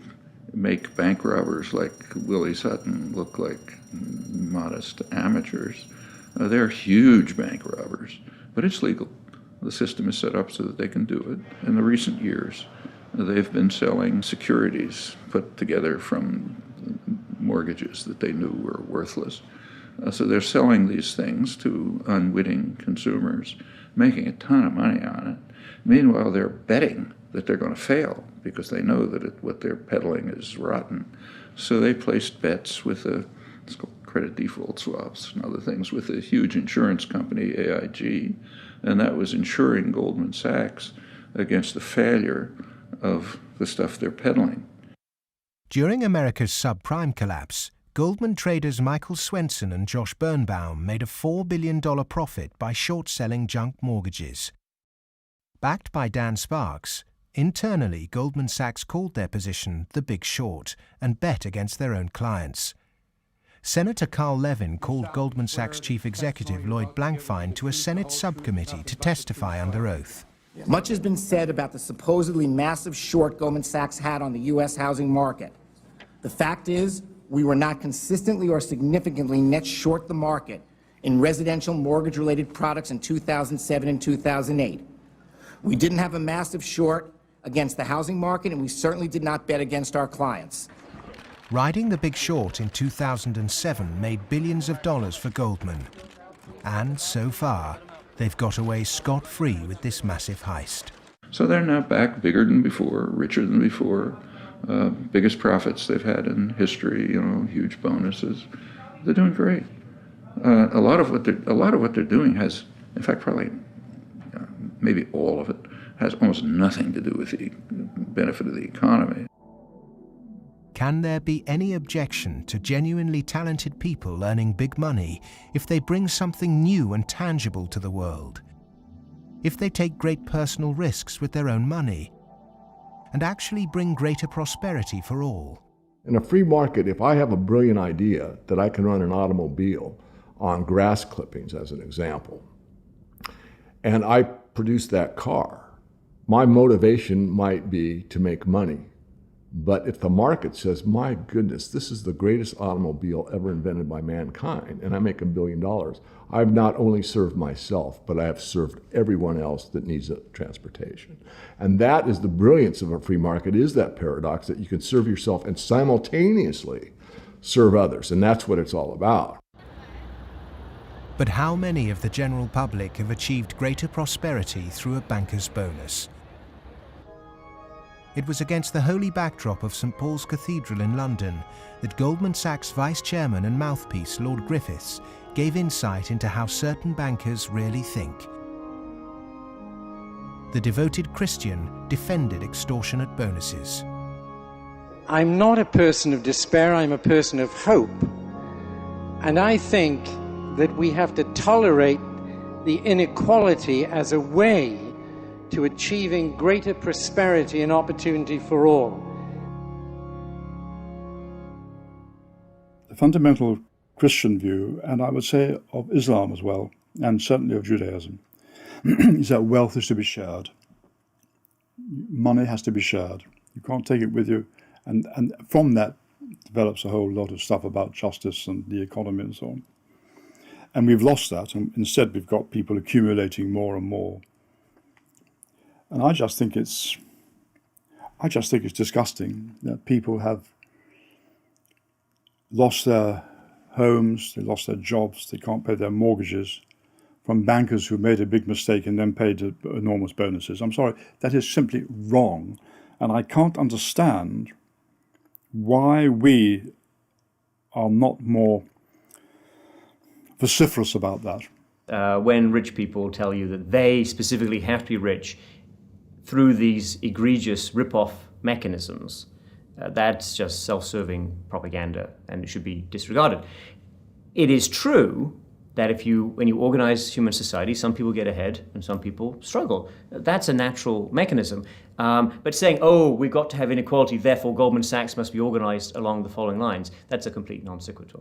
make bank robbers like Willie Sutton look like modest amateurs. They're huge bank robbers, but it's legal. The system is set up so that they can do it. In the recent years, they've been selling securities put together from mortgages that they knew were worthless. So they're selling these things to unwitting consumers, making a ton of money on it. Meanwhile, they're betting that they're going to fail because they know that what they're peddling is rotten. So they placed bets with it's called credit default swaps and other things with a huge insurance company, AIG, and that was insuring Goldman Sachs against the failure of the stuff they're peddling.
During America's subprime collapse, Goldman traders Michael Swenson and Josh Birnbaum made a $4 billion profit by short-selling junk mortgages. Backed by Dan Sparks, internally Goldman Sachs called their position the Big Short and bet against their own clients. Senator Carl Levin called Goldman Sachs chief executive Lloyd Blankfein to a Senate subcommittee to testify under oath.
Much has been said about the supposedly massive short Goldman Sachs had on the U.S. housing market. The fact is, we were not consistently or significantly net short the market in residential mortgage-related products in 2007 and 2008. We didn't have a massive short against the housing market, and we certainly did not bet against our clients.
Riding the Big Short in 2007 made billions of dollars for Goldman. And so far, they've got away scot-free with this massive heist.
So they're now back bigger than before, richer than before, biggest profits they've had in history, huge bonuses. They're doing great. A lot of what they're doing has, in fact, probably maybe all of it, has almost nothing to do with the benefit of the economy.
Can there be any objection to genuinely talented people earning big money if they bring something new and tangible to the world? If they take great personal risks with their own money and actually bring greater prosperity for all?
In a free market, if I have a brilliant idea that I can run an automobile on grass clippings, as an example, and I produce that car, my motivation might be to make money. But if the market says, my goodness, this is the greatest automobile ever invented by mankind, and I make $1 billion, I've not only served myself, but I have served everyone else that needs transportation. And that is the brilliance of a free market, is that paradox that you can serve yourself and simultaneously serve others. And that's what it's all about.
But how many of the general public have achieved greater prosperity through a banker's bonus? It was against the holy backdrop of St. Paul's Cathedral in London that Goldman Sachs vice chairman and mouthpiece Lord Griffiths gave insight into how certain bankers really think. The devoted Christian defended extortionate bonuses.
I'm not a person of despair, I'm a person of hope. And I think that we have to tolerate the inequality as a way to achieving greater prosperity and opportunity for all.
The fundamental Christian view, and I would say of Islam as well, and certainly of Judaism, is that wealth is to be shared. money has to be shared. You can't take it with you. And from that develops a whole lot of stuff about justice and the economy and so on. And we've lost that, and instead we've got people accumulating more and more. And I just think it's disgusting that people have lost their homes, they lost their jobs, they can't pay their mortgages from bankers who made a big mistake and then paid enormous bonuses. I'm sorry, that is simply wrong. And I can't understand why we are not more vociferous about that.
When rich people tell you that they specifically have to be rich through these egregious rip-off mechanisms, that's just self-serving propaganda and it should be disregarded. It is true that when you organize human society, some people get ahead and some people struggle. That's a natural mechanism. But saying, oh, we've got to have inequality, therefore Goldman Sachs must be organized along the following lines, that's a complete non sequitur.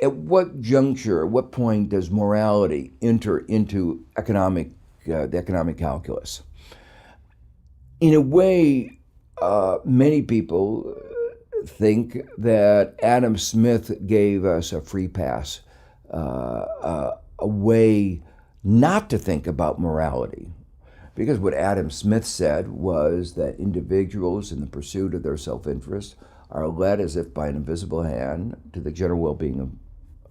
At what juncture, at what point does morality enter into the economic calculus? In a way, many people think that Adam Smith gave us a free pass, a way not to think about morality. Because what Adam Smith said was that individuals in the pursuit of their self-interest are led as if by an invisible hand to the general well-being of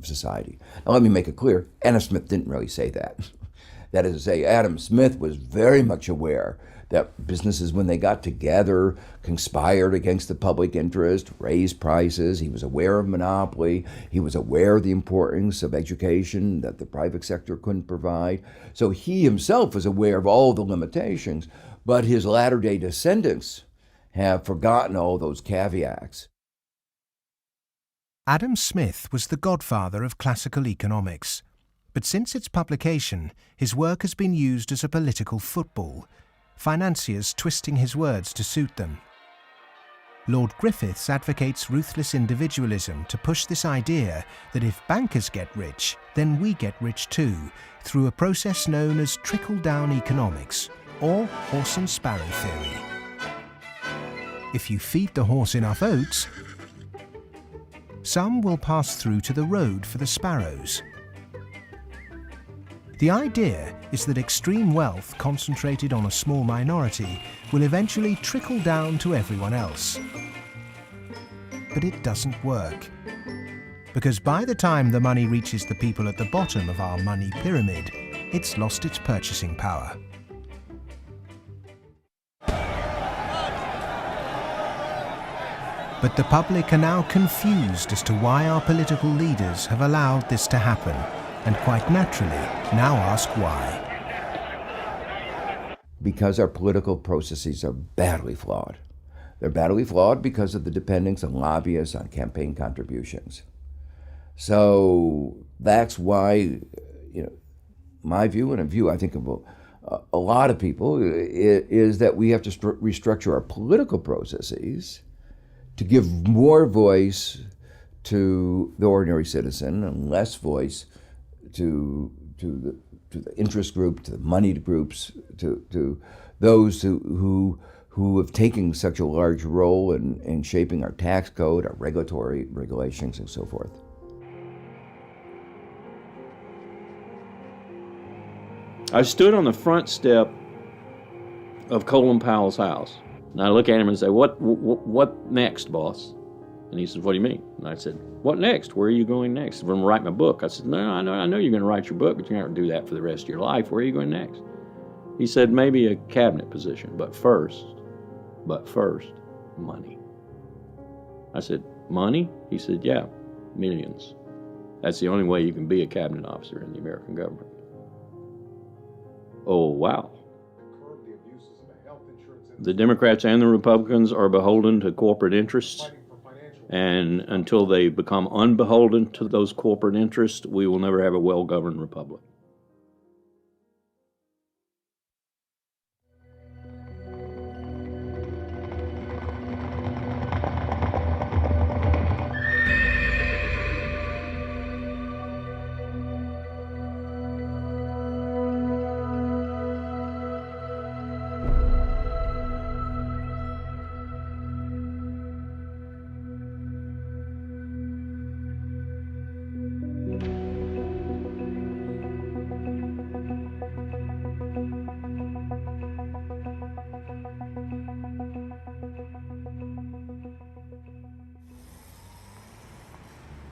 society. Now let me make it clear, Adam Smith didn't really say that. That is to say, Adam Smith was very much aware that businesses, when they got together, conspired against the public interest, raised prices. He was aware of monopoly. He was aware of the importance of education that the private sector couldn't provide. So he himself was aware of all the limitations, but his latter-day descendants have forgotten all those caveats.
Adam Smith was the godfather of classical economics, but since its publication, his work has been used as a political football, financiers twisting his words to suit them. Lord Griffiths advocates ruthless individualism to push this idea that if bankers get rich, then we get rich too, through a process known as trickle-down economics, or horse and sparrow theory. If you feed the horse enough oats, some will pass through to the road for the sparrows. The idea is that extreme wealth concentrated on a small minority will eventually trickle down to everyone else. But it doesn't work. Because by the time the money reaches the people at the bottom of our money pyramid, it's lost its purchasing power. But the public are now confused as to why our political leaders have allowed this to happen, and quite naturally now ask why.
Because our political processes are badly flawed. They're badly flawed because of the dependence on lobbyists, on campaign contributions. So that's why, my view, and a view I think of a lot of people, is that we have to restructure our political processes to give more voice to the ordinary citizen and less voice to the interest group, to the moneyed groups, to those who have taken such a large role in shaping our tax code, our regulatory regulations, and so forth.
I stood on the front step of Colin Powell's house, and I look at him and say, what next, boss? And he says, what do you mean? And I said, what next? Where are you going next? I'm going to write my book. I said, no, I know you're going to write your book, but you're not going to do that for the rest of your life. Where are you going next? He said, maybe a cabinet position, but first, money. I said, money? He said, yeah, millions. That's the only way you can be a cabinet officer in the American government. Oh, wow. The Democrats and the Republicans are beholden to corporate interests, and until they become unbeholden to those corporate interests, we will never have a well-governed republic.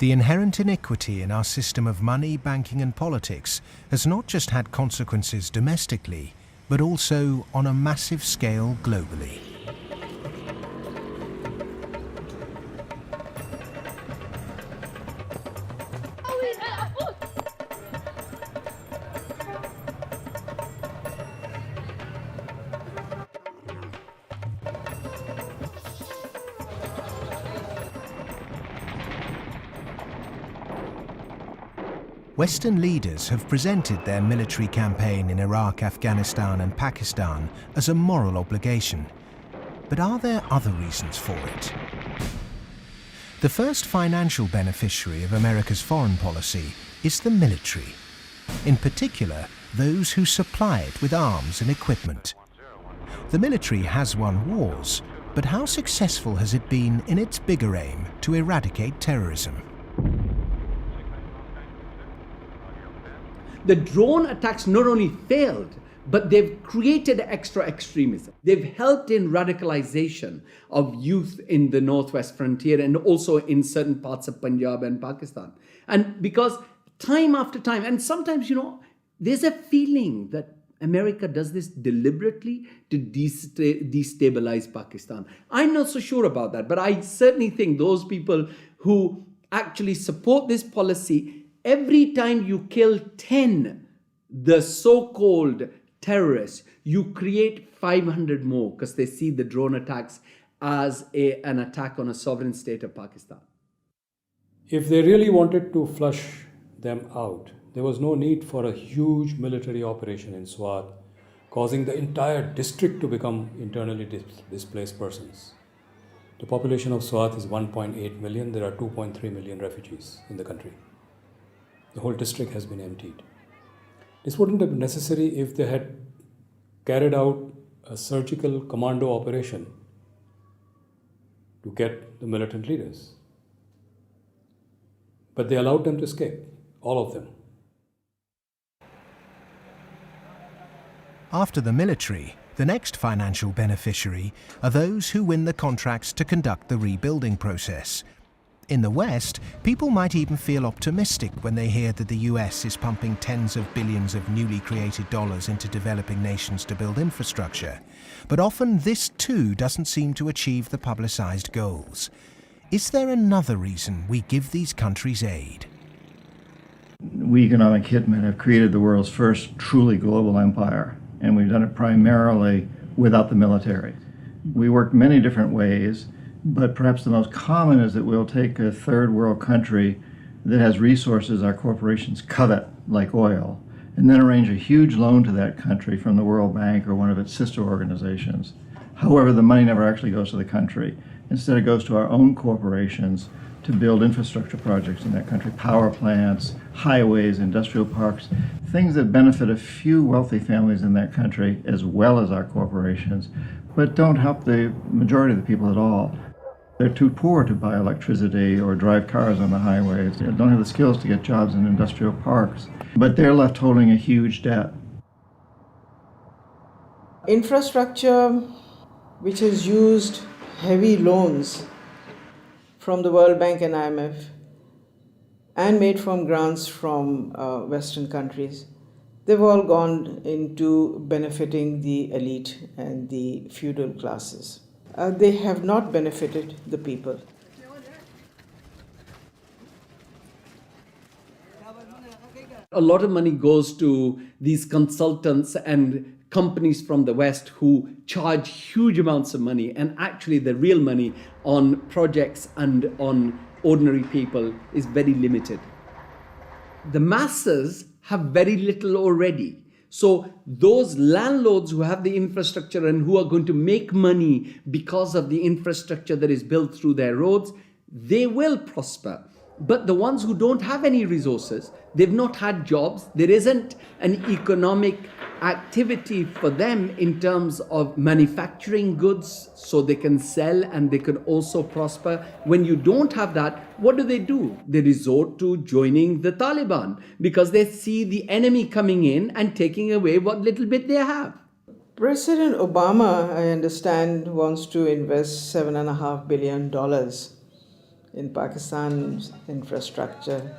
The inherent iniquity in our system of money, banking and politics has not just had consequences domestically, but also on a massive scale globally. Western leaders have presented their military campaign in Iraq, Afghanistan and Pakistan as a moral obligation. But are there other reasons for it? The first financial beneficiary of America's foreign policy is the military. In particular, those who supply it with arms and equipment. The military has won wars, but how successful has it been in its bigger aim to eradicate terrorism?
The drone attacks not only failed, but they've created extra extremism. They've helped in radicalization of youth in the northwest frontier and also in certain parts of Punjab and Pakistan. And because time after time, and sometimes, there's a feeling that America does this deliberately to destabilize Pakistan. I'm not so sure about that, but I certainly think those people who actually support this policy, every time you kill 10, the so-called terrorists, you create 500 more because they see the drone attacks as an attack on a sovereign state of Pakistan.
If they really wanted to flush them out, there was no need for a huge military operation in Swat, causing the entire district to become internally displaced persons. The population of Swat is 1.8 million. There are 2.3 million refugees in the country. The whole district has been emptied. This wouldn't have been necessary if they had carried out a surgical commando operation to get the militant leaders. But they allowed them to escape, all of them.
After the military, the next financial beneficiary are those who win the contracts to conduct the rebuilding process. In the West, people might even feel optimistic when they hear that the US is pumping tens of billions of newly created dollars into developing nations to build infrastructure. But often this too doesn't seem to achieve the publicized goals. Is there another reason we give these countries aid?
We economic hitmen have created the world's first truly global empire, and we've done it primarily without the military. We work many different ways, but perhaps the most common is that we'll take a third world country that has resources our corporations covet, like oil, and then arrange a huge loan to that country from the World Bank or one of its sister organizations. However, the money never actually goes to the country. Instead, it goes to our own corporations to build infrastructure projects in that country, power plants, highways, industrial parks, things that benefit a few wealthy families in that country as well as our corporations, but don't help the majority of the people at all. They're too poor to buy electricity or drive cars on the highways. They don't have the skills to get jobs in industrial parks, but they're left holding a huge debt.
Infrastructure which has used heavy loans from the World Bank and IMF and made from grants from Western countries, they've all gone into benefiting the elite and the feudal classes. They have not benefited the people.
A lot of money goes to these consultants and companies from the West who charge huge amounts of money, and actually the real money on projects and on ordinary people is very limited. The masses have very little already. So those landlords who have the infrastructure and who are going to make money because of the infrastructure that is built through their roads, they will prosper. But the ones who don't have any resources, they've not had jobs, there isn't an economic activity for them in terms of manufacturing goods so they can sell and they can also prosper. When you don't have that, what do? They resort to joining the Taliban because they see the enemy coming in and taking away what little bit they have.
President Obama, I understand, wants to invest $7.5 billion in Pakistan's infrastructure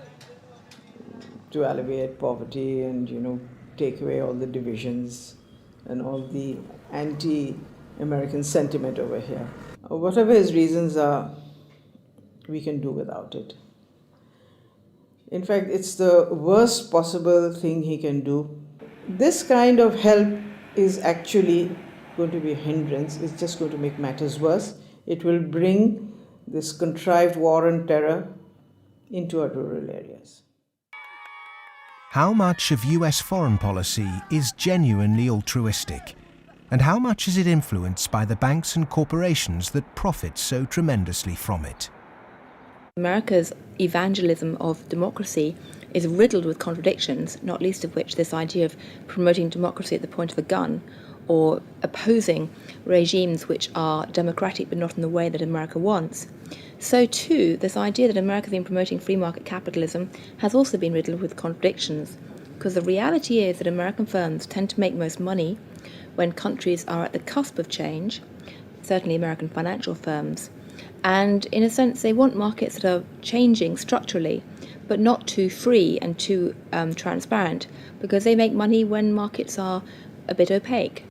to alleviate poverty and, take away all the divisions and all the anti-American sentiment over here. Whatever his reasons are, we can do without it. In fact, it's the worst possible thing he can do. This kind of help is actually going to be a hindrance. It's just going to make matters worse. It will bring this contrived war and terror into our rural areas.
How much of US foreign policy is genuinely altruistic? And how much is it influenced by the banks and corporations that profit so tremendously from it?
America's evangelism of democracy is riddled with contradictions, not least of which this idea of promoting democracy at the point of a gun, or opposing regimes which are democratic but not in the way that America wants. So too, this idea that America has been promoting free market capitalism has also been riddled with contradictions, because the reality is that American firms tend to make most money when countries are at the cusp of change, certainly American financial firms, and in a sense they want markets that are changing structurally, but not too free and too transparent, because they make money when markets are a bit opaque.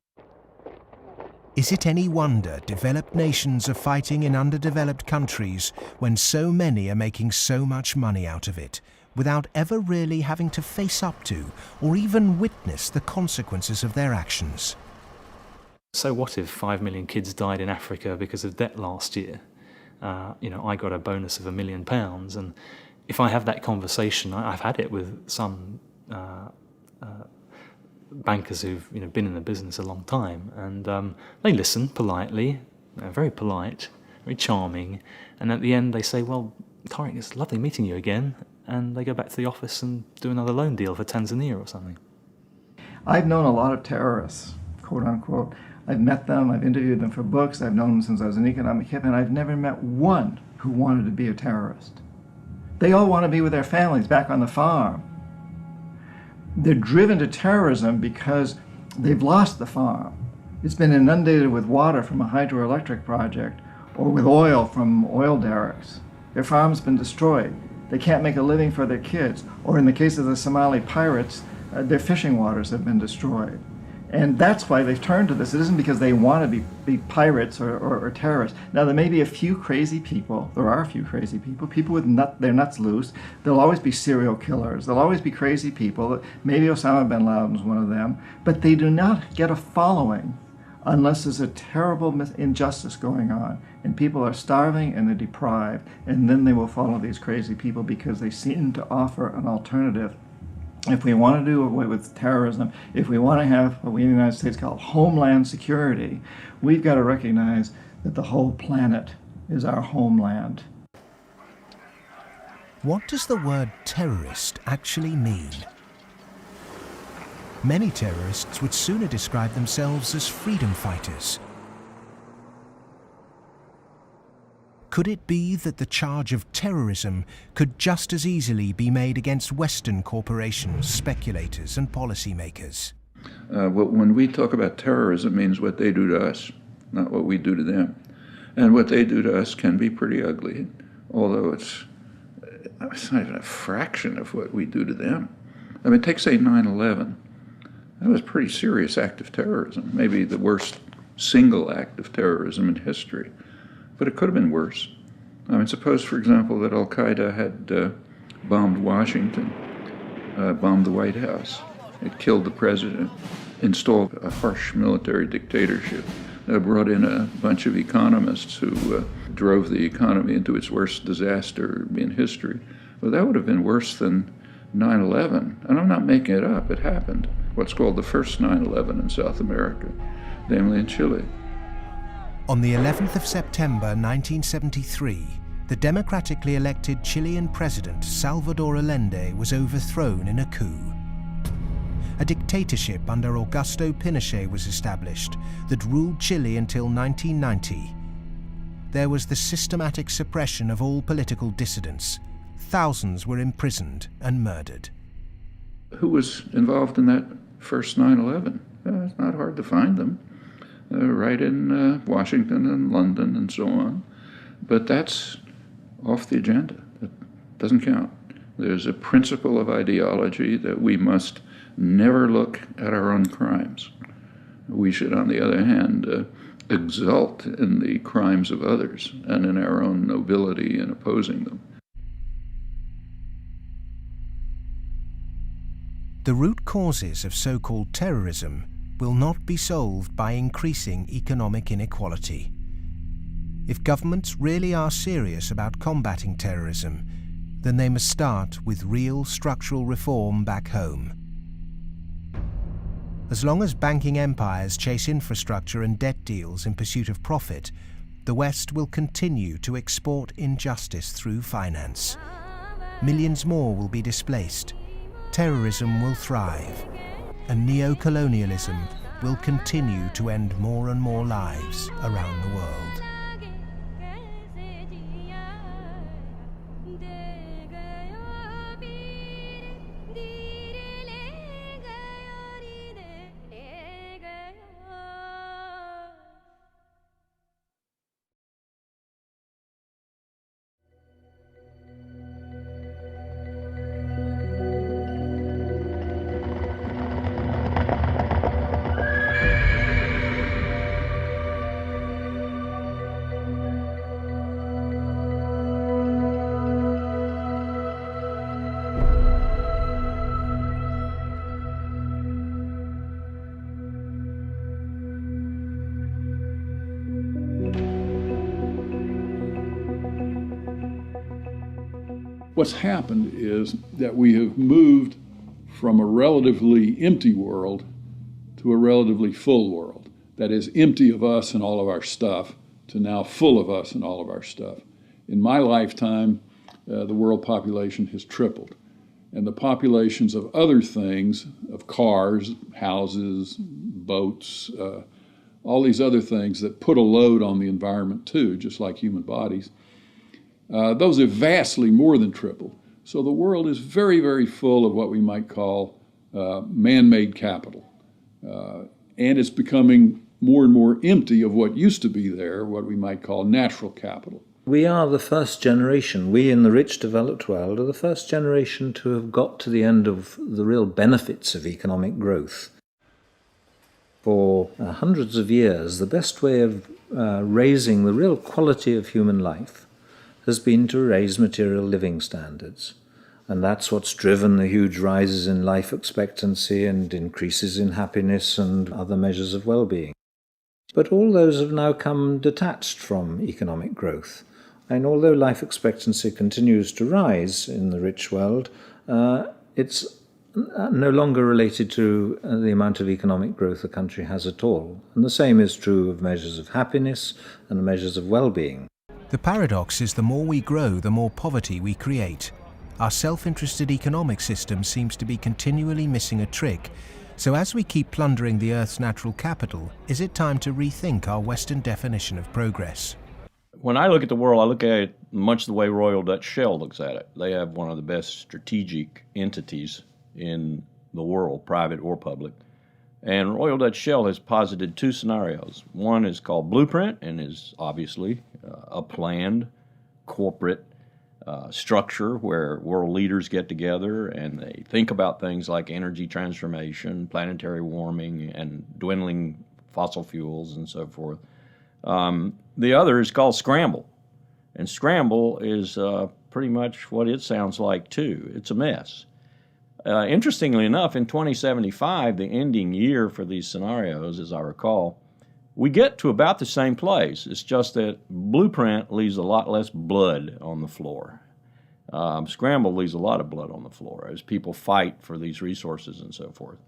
Is it any wonder developed nations are fighting in underdeveloped countries when so many are making so much money out of it, without ever really having to face up to or even witness the consequences of their actions?
So what if 5 million kids died in Africa because of debt last year? I got a bonus of £1 million, and if I have that conversation, I've had it with some bankers who've been in the business a long time, and they listen politely, very polite, very charming, and at the end they say, "Well, Tariq, it's lovely meeting you again," and they go back to the office and do another loan deal for Tanzania or something.
I've known a lot of terrorists, quote unquote. I've met them, I've interviewed them for books, I've known them since I was an economic hip, and I've never met one who wanted to be a terrorist. They all want to be with their families back on the farm. They're driven to terrorism because they've lost the farm. It's been inundated with water from a hydroelectric project or with oil from oil derricks. Their farm's been destroyed. They can't make a living for their kids. Or in the case of the Somali pirates, their fishing waters have been destroyed. And that's why they've turned to this. It isn't because they want to be pirates or terrorists. Now, there may be a few crazy people. There are a few crazy people with their nuts loose. There'll always be serial killers. There'll always be crazy people. Maybe Osama bin Laden's one of them. But they do not get a following unless there's a terrible injustice going on. And people are starving and they're deprived. And then they will follow these crazy people because they seem to offer an alternative. If we want to do away with terrorism, if we want to have what we in the United States call homeland security, we've got to recognize that the whole planet is our homeland.
What does the word terrorist actually mean? Many terrorists would sooner describe themselves as freedom fighters. Could it be that the charge of terrorism could just as easily be made against Western corporations, speculators, and policymakers?
When we talk about terrorism, it means what they do to us, not what we do to them. And what they do to us can be pretty ugly, although it's not even a fraction of what we do to them. I mean, take, say, 9/11. That was a pretty serious act of terrorism, maybe the worst single act of terrorism in history. But it could have been worse. I mean, suppose, for example, that al-Qaeda had bombed Washington, bombed the White House. It killed the president, installed a harsh military dictatorship, brought in a bunch of economists who drove the economy into its worst disaster in history. Well, that would have been worse than 9/11. And I'm not making it up. It happened. What's called the first 9/11 in South America, namely in Chile.
On the 11th of September 1973, the democratically elected Chilean president Salvador Allende was overthrown in a coup. A dictatorship under Augusto Pinochet was established that ruled Chile until 1990. There was the systematic suppression of all political dissidents. Thousands were imprisoned and murdered.
Who was involved in that first 9/11? It's not hard to find them. Right in Washington and London and so on. But that's off the agenda. It doesn't count. There's a principle of ideology that we must never look at our own crimes. We should, on the other hand, exult in the crimes of others and in our own nobility in opposing them.
The root causes of so-called terrorism will not be solved by increasing economic inequality. If governments really are serious about combating terrorism, then they must start with real structural reform back home. As long as banking empires chase infrastructure and debt deals in pursuit of profit, the West will continue to export injustice through finance. Millions more will be displaced, terrorism will thrive, and neo-colonialism will continue to end more and more lives around the world.
What's happened is that we have moved from a relatively empty world to a relatively full world. That is, empty of us and all of our stuff to now full of us and all of our stuff. In my lifetime, the world population has tripled. And the populations of other things, of cars, houses, boats, all these other things that put a load on the environment too, just like human bodies, those have vastly more than tripled. So the world is very, very full of what we might call man-made capital. And it's becoming more and more empty of what used to be there, what we might call natural capital.
We are the first generation, we in the rich developed world are the first generation to have got to the end of the real benefits of economic growth. For hundreds of years, the best way of raising the real quality of human life has been to raise material living standards. And that's what's driven the huge rises in life expectancy and increases in happiness and other measures of well-being. But all those have now come detached from economic growth. And although life expectancy continues to rise in the rich world, it's no longer related to the amount of economic growth a country has at all. And the same is true of measures of happiness and measures of well-being.
The paradox is the more we grow, the more poverty we create. Our self-interested economic system seems to be continually missing a trick. So as we keep plundering the Earth's natural capital, is it time to rethink our Western definition of progress?
When I look at the world, I look at it much the way Royal Dutch Shell looks at it. They have one of the best strategic entities in the world, private or public. And Royal Dutch Shell has posited two scenarios. One is called Blueprint and is obviously a planned corporate structure where world leaders get together and they think about things like energy transformation, planetary warming, and dwindling fossil fuels and so forth. The other is called Scramble. And Scramble is pretty much what it sounds like too. It's a mess. Interestingly enough, in 2075, the ending year for these scenarios, as I recall, we get to about the same place. It's just that Blueprint leaves a lot less blood on the floor. Scramble leaves a lot of blood on the floor as people fight for these resources and so forth.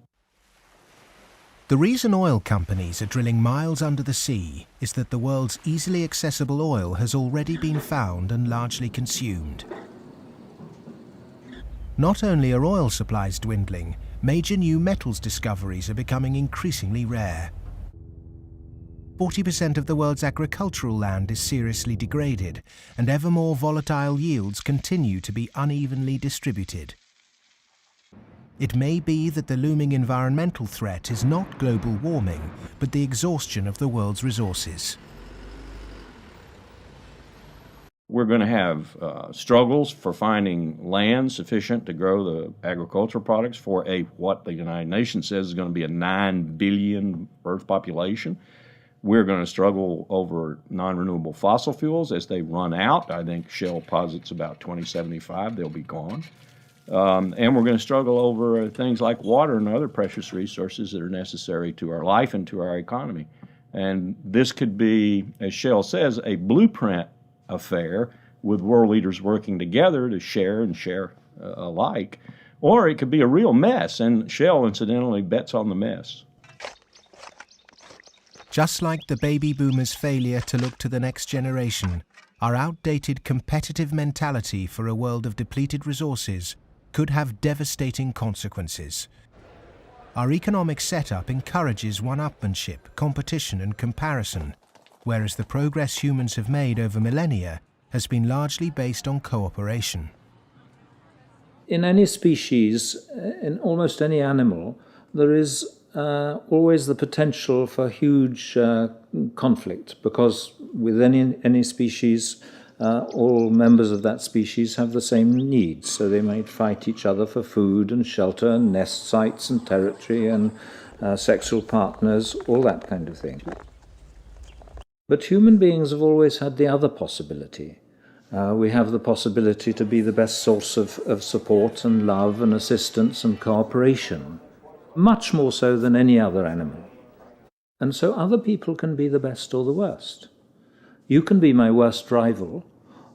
The reason oil companies are drilling miles under the sea is that the world's easily accessible oil has already been found and largely consumed. Not only are oil supplies dwindling, major new metals discoveries are becoming increasingly rare. 40% of the world's agricultural land is seriously degraded, and ever more volatile yields continue to be unevenly distributed. It may be that the looming environmental threat is not global warming, but the exhaustion of the world's resources.
We're We're going to have struggles for finding land sufficient to grow the agricultural products for what the United Nations says is going to be a 9 billion Earth population. We're going to struggle over non-renewable fossil fuels as they run out. I think Shell posits about 2075 they'll be gone. And we're going to struggle over things like water and other precious resources that are necessary to our life and to our economy. And this could be, as Shell says, a blueprint affair with world leaders working together to share alike. Or it could be a real mess, and Shell, incidentally, bets on the mess.
Just like the baby boomers' failure to look to the next generation, our outdated competitive mentality for a world of depleted resources could have devastating consequences. Our economic setup encourages one-upmanship, competition and comparison, whereas the progress humans have made over millennia has been largely based on cooperation.
In any species, in almost any animal, there is always the potential for huge conflict, because with any species, all members of that species have the same needs, so they might fight each other for food and shelter and nest sites and territory and sexual partners, all that kind of thing. But human beings have always had the other possibility. We have the possibility to be the best source of support and love and assistance and cooperation, much more so than any other animal. And so other people can be the best or the worst. You can be my worst rival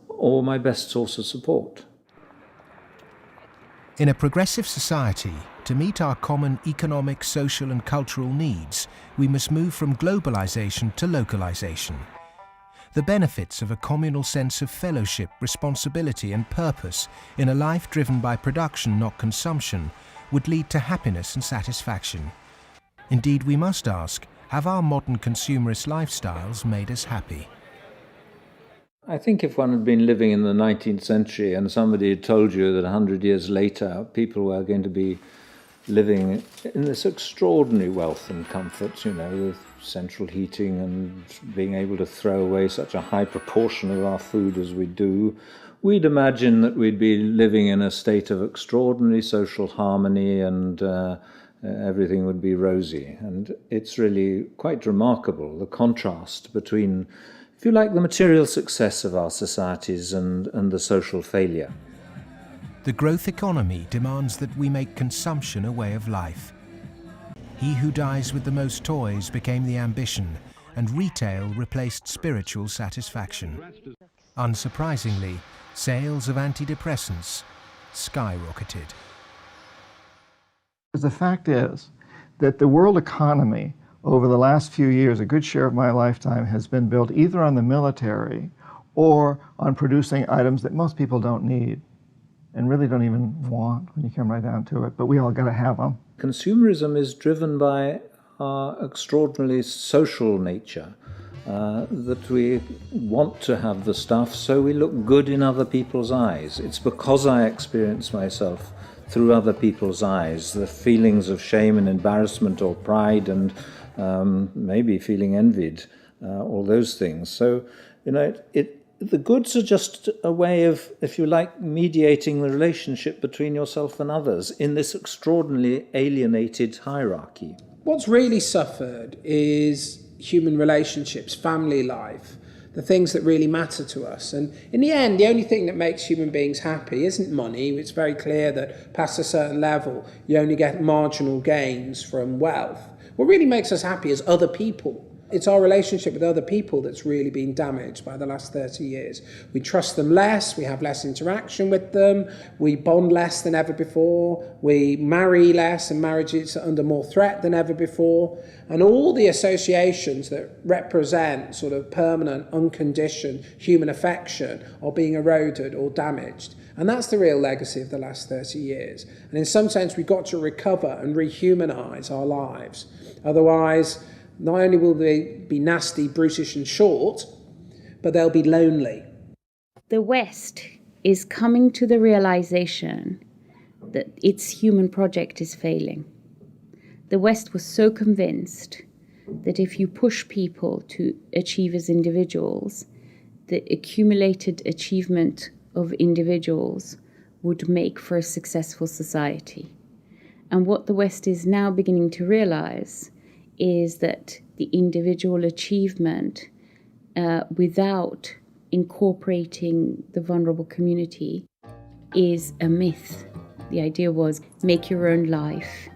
or my best source of support.
In a progressive society, to meet our common economic, social and cultural needs, we must move from globalization to localization. The benefits of a communal sense of fellowship, responsibility and purpose in a life driven by production, not consumption, would lead to happiness and satisfaction. Indeed, we must ask, have our modern consumerist lifestyles made us happy?
I think if one had been living in the 19th century and somebody had told you that 100 years later people were going to be living in this extraordinary wealth and comfort, with central heating and being able to throw away such a high proportion of our food as we do, we'd imagine that we'd be living in a state of extraordinary social harmony and everything would be rosy. And it's really quite remarkable, the contrast between, if you like, the material success of our societies and the social failure.
The growth economy demands that we make consumption a way of life. He who dies with the most toys became the ambition, and retail replaced spiritual satisfaction. Unsurprisingly, sales of antidepressants skyrocketed.
The fact is that the world economy over the last few years, a good share of my lifetime, has been built either on the military or on producing items that most people don't need and really don't even want when you come right down to it, but we all got to have them.
Consumerism is driven by our extraordinarily social nature, that we want to have the stuff so we look good in other people's eyes. It's because I experience myself through other people's eyes, the feelings of shame and embarrassment or pride and maybe feeling envied, all those things. So, the goods are just a way of, if you like, mediating the relationship between yourself and others in this extraordinarily alienated hierarchy.
What's really suffered is human relationships, family life, the things that really matter to us. And in the end, the only thing that makes human beings happy isn't money. It's very clear that past a certain level, you only get marginal gains from wealth. What really makes us happy is other people. It's our relationship with other people that's really been damaged by the last 30 years. We trust them less, we have less interaction with them, we bond less than ever before, we marry less and marriages are under more threat than ever before. And all the associations that represent sort of permanent, unconditioned human affection are being eroded or damaged. And that's the real legacy of the last 30 years. And in some sense, we've got to recover and rehumanize our lives. Otherwise, not only will they be nasty, brutish and short, but they'll be lonely.
The West is coming to the realization that its human project is failing. The West was so convinced that if you push people to achieve as individuals, the accumulated achievement of individuals would make for a successful society. And what the West is now beginning to realize is that the individual achievement without incorporating the vulnerable community is a myth. The idea was make your own life,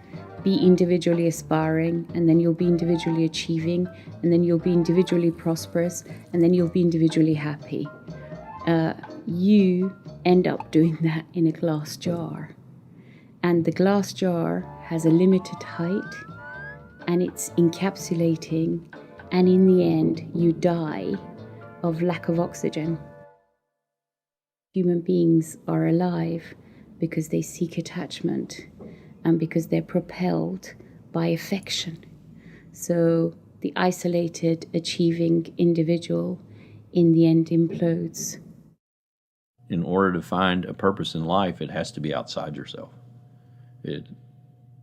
be individually aspiring, and then you'll be individually achieving, and then you'll be individually prosperous, and then you'll be individually happy. You end up doing that in a glass jar. And the glass jar has a limited height, and it's encapsulating, and in the end, you die of lack of oxygen. Human beings are alive because they seek attachment and because they're propelled by affection. So the isolated, achieving individual in the end implodes.
In order to find a purpose in life, it has to be outside yourself. It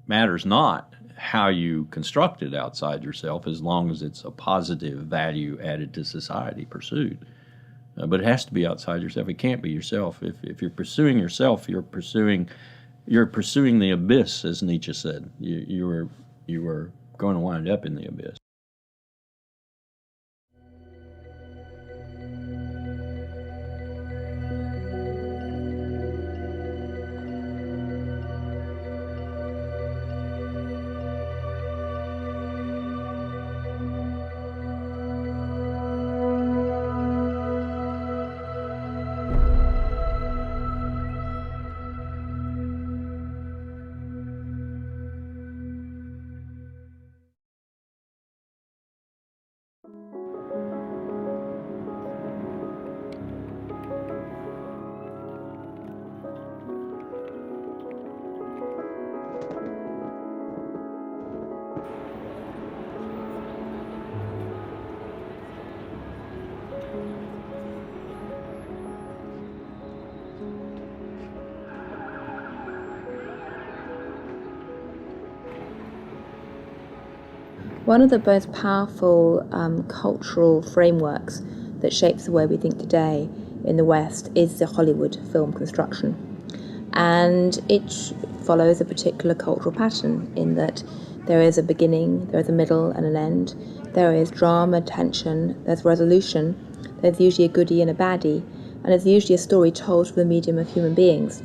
matters not how you construct it outside yourself, as long as it's a positive value added to society pursued. But it has to be outside yourself. It can't be yourself. If you're pursuing yourself, you're pursuing the abyss, as Nietzsche said. You are going to wind up in the abyss.
One of the most powerful cultural frameworks that shapes the way we think today in the West is the Hollywood film construction. And it follows a particular cultural pattern in that there is a beginning, there is a middle and an end, there is drama, tension, there's resolution, there's usually a goodie and a baddie, and there's usually a story told through the medium of human beings.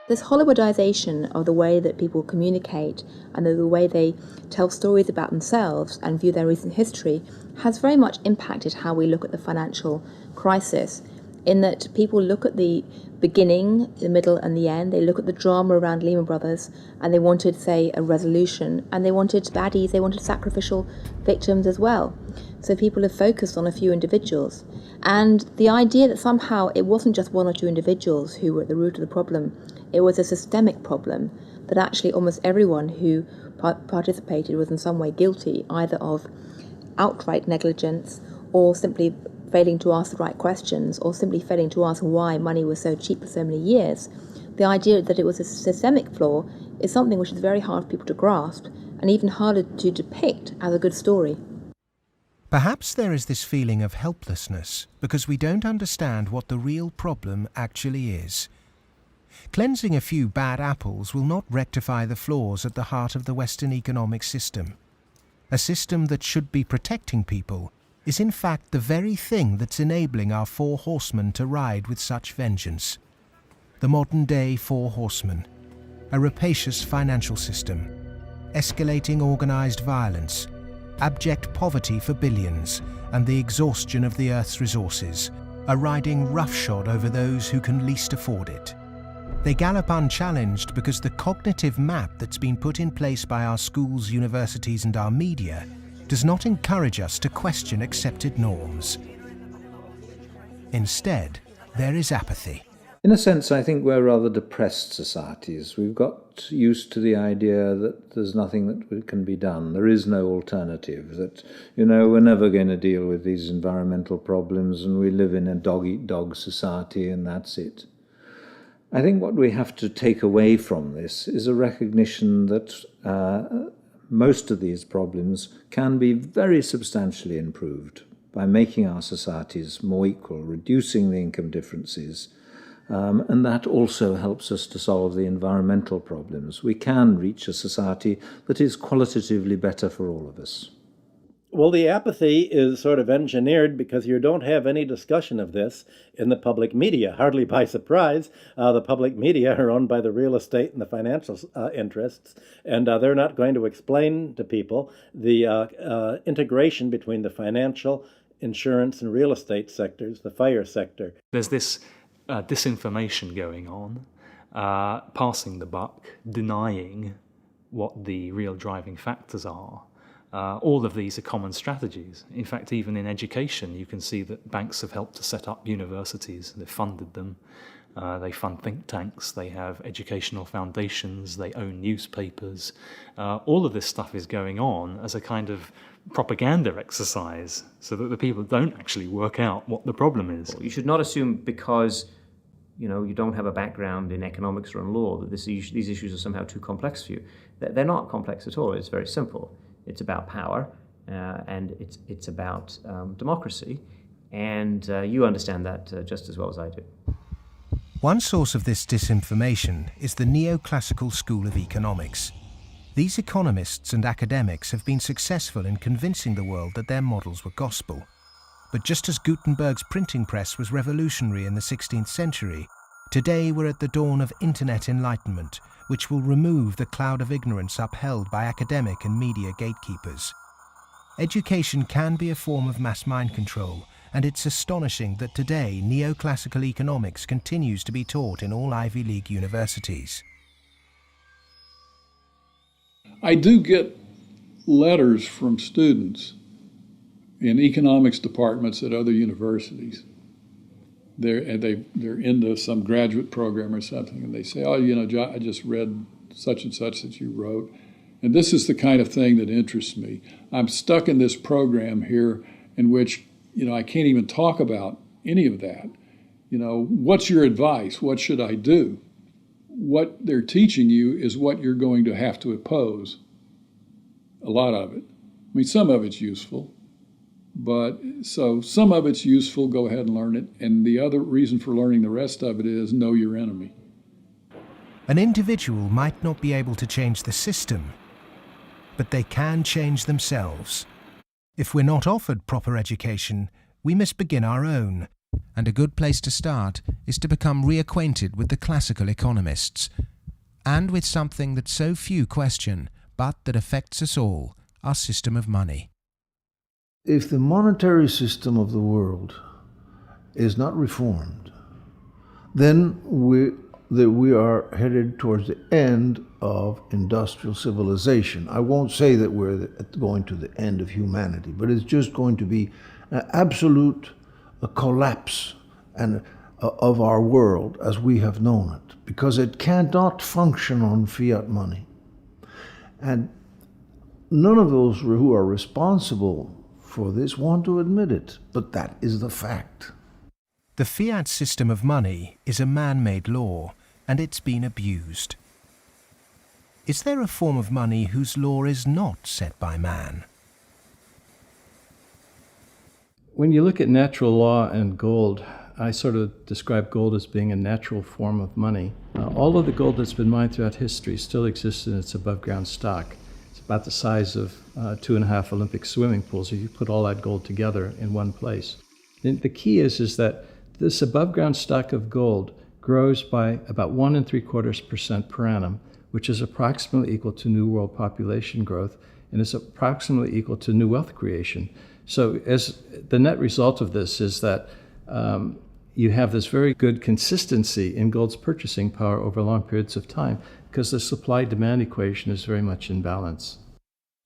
This Hollywoodization of the way that people communicate and the way they tell stories about themselves and view their recent history has very much impacted how we look at the financial crisis, in that people look at the beginning, the middle and the end. They look at the drama around Lehman Brothers and they wanted, say, a resolution, and they wanted baddies, they wanted sacrificial victims as well. So people have focused on a few individuals. And the idea that somehow it wasn't just one or two individuals who were at the root of the problem, it was a systemic problem, that actually almost everyone who participated was in some way guilty, either of outright negligence or simply failing to ask the right questions or simply failing to ask why money was so cheap for so many years. The idea that it was a systemic flaw is something which is very hard for people to grasp and even harder to depict as a good story.
Perhaps there is this feeling of helplessness because we don't understand what the real problem actually is. Cleansing a few bad apples will not rectify the flaws at the heart of the Western economic system. A system that should be protecting people is in fact the very thing that's enabling our Four Horsemen to ride with such vengeance. The modern-day Four Horsemen: a rapacious financial system, escalating organized violence, abject poverty for billions, and the exhaustion of the Earth's resources, are riding roughshod over those who can least afford it. They gallop unchallenged because the cognitive map that's been put in place by our schools, universities, and our media does not encourage us to question accepted norms. Instead, there is apathy.
In a sense, I think we're rather depressed societies. We've got used to the idea that there's nothing that can be done. There is no alternative, that, we're never going to deal with these environmental problems and we live in a dog-eat-dog society and that's it. I think what we have to take away from this is a recognition that most of these problems can be very substantially improved by making our societies more equal, reducing the income differences, and that also helps us to solve the environmental problems. We can reach a society that is qualitatively better for all of us.
Well, the apathy is sort of engineered because you don't have any discussion of this in the public media. Hardly by surprise, the public media are owned by the real estate and the financial interests, and they're not going to explain to people the integration between the financial, insurance, and real estate sectors, the FIRE sector.
There's this disinformation going on, passing the buck, denying what the real driving factors are. All of these are common strategies. In fact, even in education, you can see that banks have helped to set up universities. They've funded them. They fund think tanks. They have educational foundations. They own newspapers. All of this stuff is going on as a kind of propaganda exercise so that the people don't actually work out what the problem is.
You should not assume because you don't have a background in economics or in law that these issues are somehow too complex for you. They're not complex at all. It's very simple. It's about power, and it's about democracy, and you understand that just as well as I do.
One source of this disinformation is the neoclassical school of economics. These economists and academics have been successful in convincing the world that their models were gospel. But just as Gutenberg's printing press was revolutionary in the 16th century, today we're at the dawn of internet enlightenment, which will remove the cloud of ignorance upheld by academic and media gatekeepers. Education can be a form of mass mind control, and it's astonishing that today neoclassical economics continues to be taught in all Ivy League universities.
I do get letters from students in economics departments at other universities. They're into some graduate program or something, and they say, oh, I just read such and such that you wrote, and this is the kind of thing that interests me. I'm stuck in this program here in which, I can't even talk about any of that. What's your advice? What should I do? What they're teaching you is what you're going to have to oppose, a lot of it. I mean, some of it's useful. But so some of it's useful, go ahead and learn it. And the other reason for learning the rest of it is know your enemy.
An individual might not be able to change the system, but they can change themselves. If we're not offered proper education, we must begin our own. And a good place to start is to become reacquainted with the classical economists, and with something that so few question, but that affects us all, our system of money.
If the monetary system of the world is not reformed, then we are headed towards the end of industrial civilization. I won't say that we're going to the end of humanity, but it's just going to be an absolute collapse of our world as we have known it, because it cannot function on fiat money. And none of those who are responsible for this want to admit it, but that is the fact.
The fiat system of money is a man-made law, and it's been abused. Is there a form of money whose law is not set by man?
When you look at natural law and gold, I sort of describe gold as being a natural form of money. All of the gold that's been mined throughout history still exists in its above-ground stock. About the size of 2.5 Olympic swimming pools if you put all that gold together in one place. And the key is that this above ground stock of gold grows by about 1 3/4% per annum, which is approximately equal to New World population growth, and is approximately equal to new wealth creation. So as the net result of this is that you have this very good consistency in gold's purchasing power over long periods of time, because the supply-demand equation is very much in balance.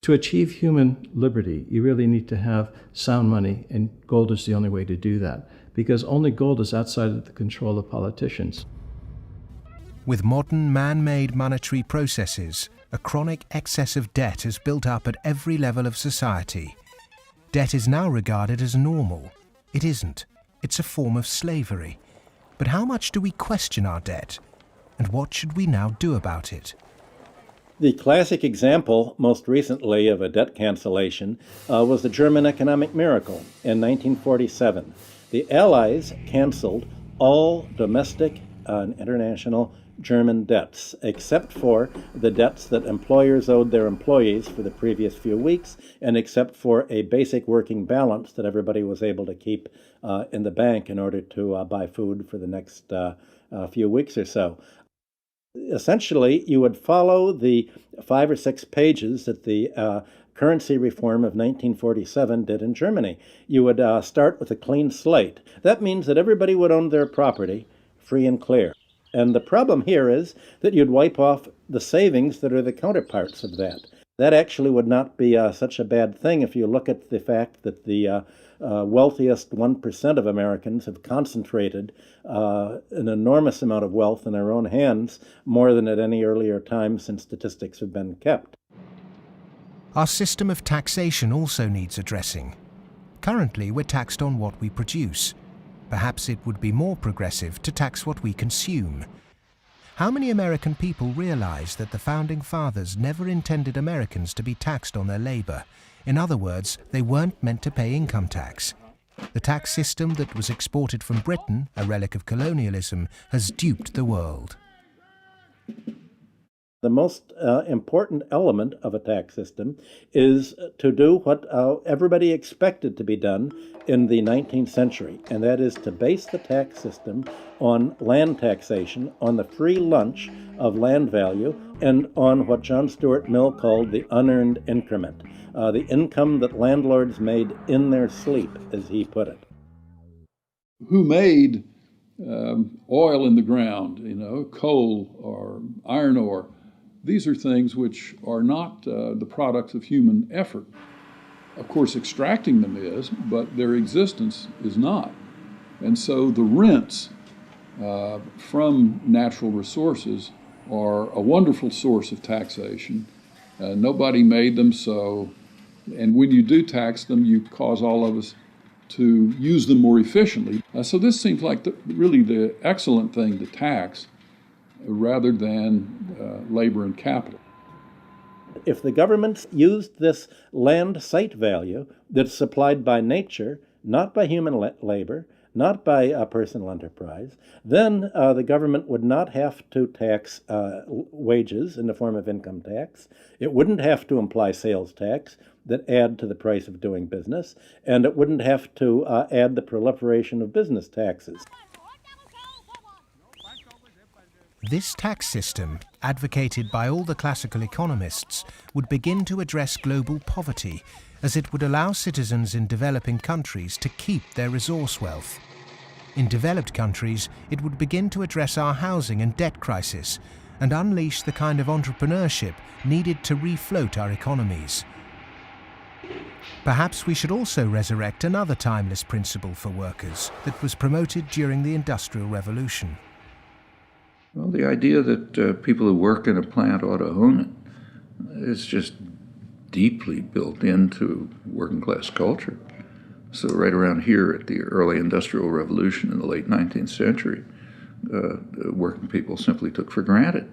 To achieve human liberty, you really need to have sound money, and gold is the only way to do that, because only gold is outside of the control of politicians.
With modern man-made monetary processes, a chronic excess of debt has built up at every level of society. Debt is now regarded as normal. It isn't. It's a form of slavery. But how much do we question our debt? And what should we now do about it?
The classic example, most recently, of a debt cancellation was the German economic miracle in 1947. The Allies canceled all domestic and international German debts, except for the debts that employers owed their employees for the previous few weeks, and except for a basic working balance that everybody was able to keep in the bank in order to buy food for the next few weeks or so. Essentially, you would follow the 5 or 6 pages that the currency reform of 1947 did in Germany. You would start with a clean slate. That means that everybody would own their property free and clear. And the problem here is that you'd wipe off the savings that are the counterparts of that. That actually would not be such a bad thing if you look at the fact that the wealthiest 1% of Americans have concentrated an enormous amount of wealth in their own hands, more than at any earlier time since statistics have been kept.
Our system of taxation also needs addressing. Currently, we're taxed on what we produce. Perhaps it would be more progressive to tax what we consume. How many American people realize that the Founding Fathers never intended Americans to be taxed on their labor? In other words, they weren't meant to pay income tax. The tax system that was exported from Britain, a relic of colonialism, has duped the world.
The most important element of a tax system is to do what everybody expected to be done in the 19th century, and that is to base the tax system on land taxation, on the free lunch of land value, and on what John Stuart Mill called the unearned increment, the income that landlords made in their sleep, as he put it.
Who made oil in the ground, coal or iron ore? These are things which are not the products of human effort. Of course, extracting them is, but their existence is not. And so the rents from natural resources are a wonderful source of taxation. Nobody made them, so, and when you do tax them, you cause all of us to use them more efficiently. So this seems like really the excellent thing to tax, rather than labor and capital.
If the governments used this land site value that's supplied by nature, not by human labor, not by personal enterprise, then the government would not have to tax wages in the form of income tax. It wouldn't have to imply sales tax that add to the price of doing business, and it wouldn't have to add the proliferation of business taxes.
This tax system, advocated by all the classical economists, would begin to address global poverty, as it would allow citizens in developing countries to keep their resource wealth. In developed countries, it would begin to address our housing and debt crisis and unleash the kind of entrepreneurship needed to refloat our economies. Perhaps we should also resurrect another timeless principle for workers that was promoted during the Industrial Revolution.
Well, the idea that people who work in a plant ought to own it is just deeply built into working class culture. So right around here at the early Industrial Revolution in the late 19th century, working people simply took for granted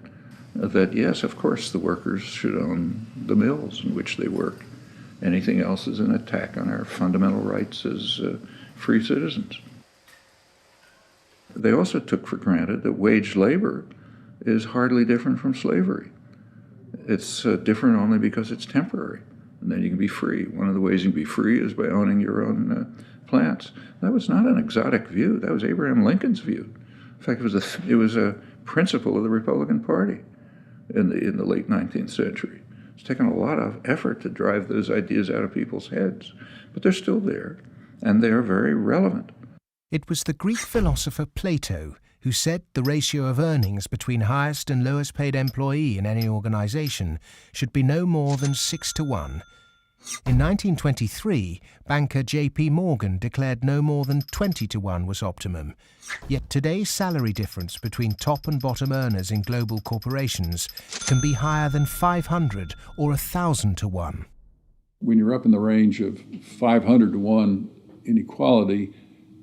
that, yes, of course, the workers should own the mills in which they work. Anything else is an attack on our fundamental rights as free citizens. They also took for granted that wage labor is hardly different from slavery. It's different only because it's temporary, and then you can be free. One of the ways you can be free is by owning your own plants. That was not an exotic view. That was Abraham Lincoln's view. In fact, it was a principle of the Republican Party in the late 19th century. It's taken a lot of effort to drive those ideas out of people's heads, but they're still there, and they are very relevant.
It was the Greek philosopher Plato who said the ratio of earnings between highest and lowest paid employee in any organization should be no more than 6-1. In 1923, banker J.P. Morgan declared no more than 20-1 was optimum. Yet today's salary difference between top and bottom earners in global corporations can be higher than 500 or 1,000-1.
When you're up in the range of 500-1 inequality,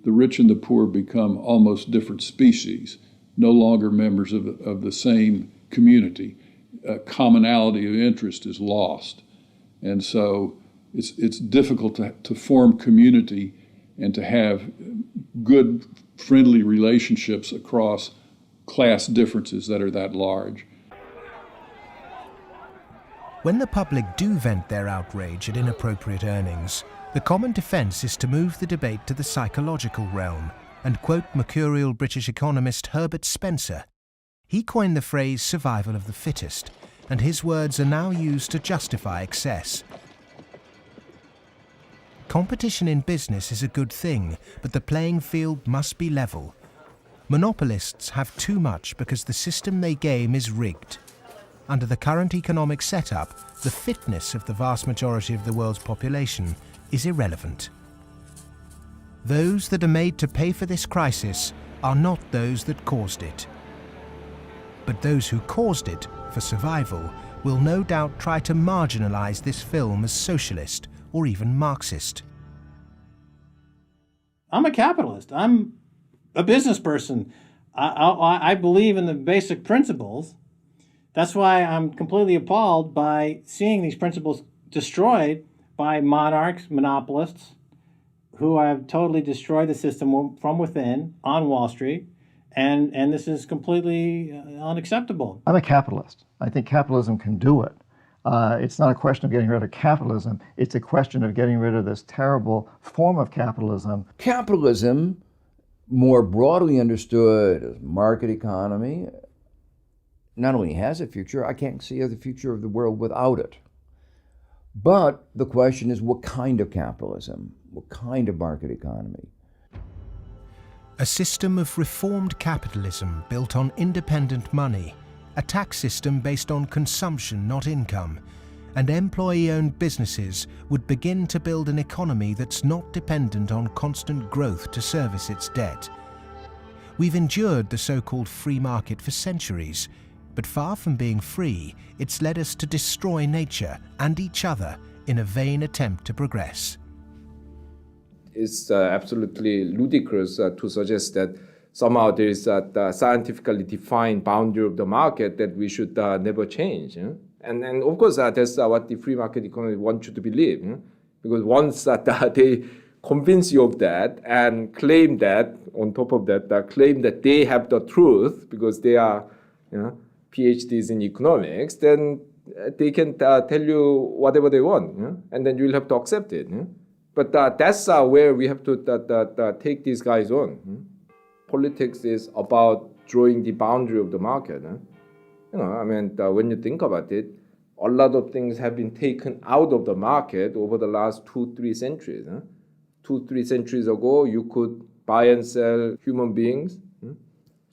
the rich and the poor become almost different species, no longer members of the same community. commonality of interest is lost. And so it's difficult to form community and to have good, friendly relationships across class differences that are that large.
When the public do vent their outrage at inappropriate earnings, the common defence is to move the debate to the psychological realm and quote mercurial British economist Herbert Spencer. He coined the phrase survival of the fittest, and his words are now used to justify excess. Competition in business is a good thing, but the playing field must be level. Monopolists have too much because the system they game is rigged. Under the current economic setup, the fitness of the vast majority of the world's population is irrelevant. Those that are made to pay for this crisis are not those that caused it. But those who caused it, for survival, will no doubt try to marginalize this film as socialist or even Marxist.
I'm a capitalist. I'm a business person. I believe in the basic principles. That's why I'm completely appalled by seeing these principles destroyed by monarchs, monopolists, who have totally destroyed the system from within on Wall Street, and this is completely unacceptable.
I'm a capitalist. I think capitalism can do it. It's not a question of getting rid of capitalism. It's a question of getting rid of this terrible form of capitalism.
Capitalism, more broadly understood as market economy, not only has a future, I can't see the future of the world without it. But the question is, what kind of capitalism? What kind of market economy?
A system of reformed capitalism built on independent money, a tax system based on consumption, not income, and employee-owned businesses would begin to build an economy that's not dependent on constant growth to service its debt. We've endured the so-called free market for centuries, but far from being free, it's led us to destroy nature and each other in a vain attempt to progress.
It's absolutely ludicrous to suggest that somehow there is a scientifically defined boundary of the market that we should never change. And of course, that's what the free market economy wants you to believe. Because once they convince you of that and claim that, on top of that, claim that they have the truth because they are PhDs in economics, then they can tell you whatever they want, and then you'll have to accept it. But that's where we have to take these guys on. Politics is about drawing the boundary of the market. When you think about it, a lot of things have been taken out of the market over the last 2-3 centuries. 2-3 centuries ago, you could buy and sell human beings,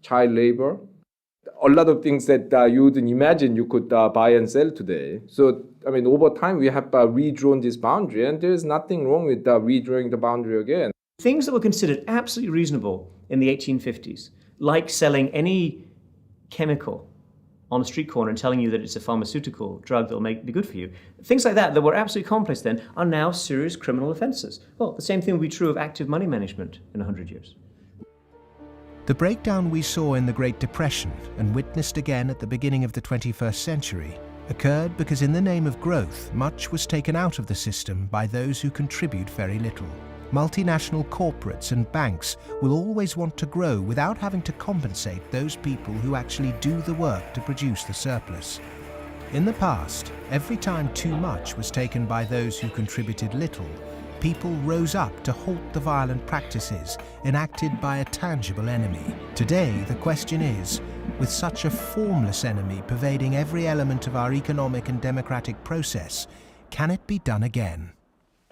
child labor, a lot of things that you wouldn't imagine you could buy and sell today. So, over time, we have redrawn this boundary, and there is nothing wrong with redrawing the boundary again.
Things that were considered absolutely reasonable in the 1850s, like selling any chemical on a street corner and telling you that it's a pharmaceutical drug that will be good for you, things like that were absolutely commonplace then, are now serious criminal offences. Well, the same thing will be true of active money management in 100 years.
The breakdown we saw in the Great Depression and witnessed again at the beginning of the 21st century occurred because in the name of growth, much was taken out of the system by those who contribute very little. Multinational corporates and banks will always want to grow without having to compensate those people who actually do the work to produce the surplus. In the past, every time too much was taken by those who contributed little, people rose up to halt the violent practices enacted by a tangible enemy. Today, the question is, with such a formless enemy pervading every element of our economic and democratic process, can it be done again?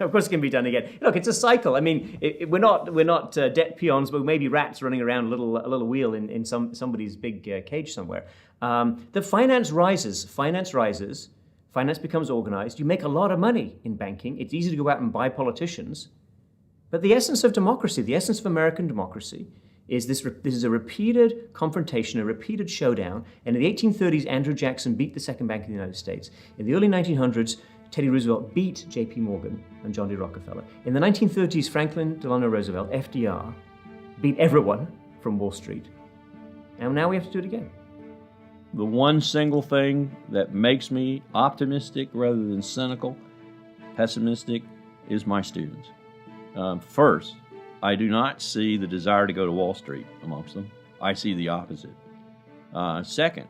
Of course it can be done again. Look, it's a cycle. We're not debt peons, but maybe rats running around a little wheel in somebody's big cage somewhere. The finance rises. Finance becomes organized. You make a lot of money in banking. It's easy to go out and buy politicians. But the essence of democracy, the essence of American democracy, is this is a repeated confrontation, a repeated showdown. And in the 1830s, Andrew Jackson beat the second bank in the United States. In the early 1900s, Teddy Roosevelt beat J.P. Morgan and John D. Rockefeller. In the 1930s, Franklin Delano Roosevelt, FDR, beat everyone from Wall Street. And now we have to do it again.
the one single thing that makes me optimistic rather than cynical, pessimistic, is my students. First, I do not see the desire to go to Wall Street amongst them. I see the opposite. Second,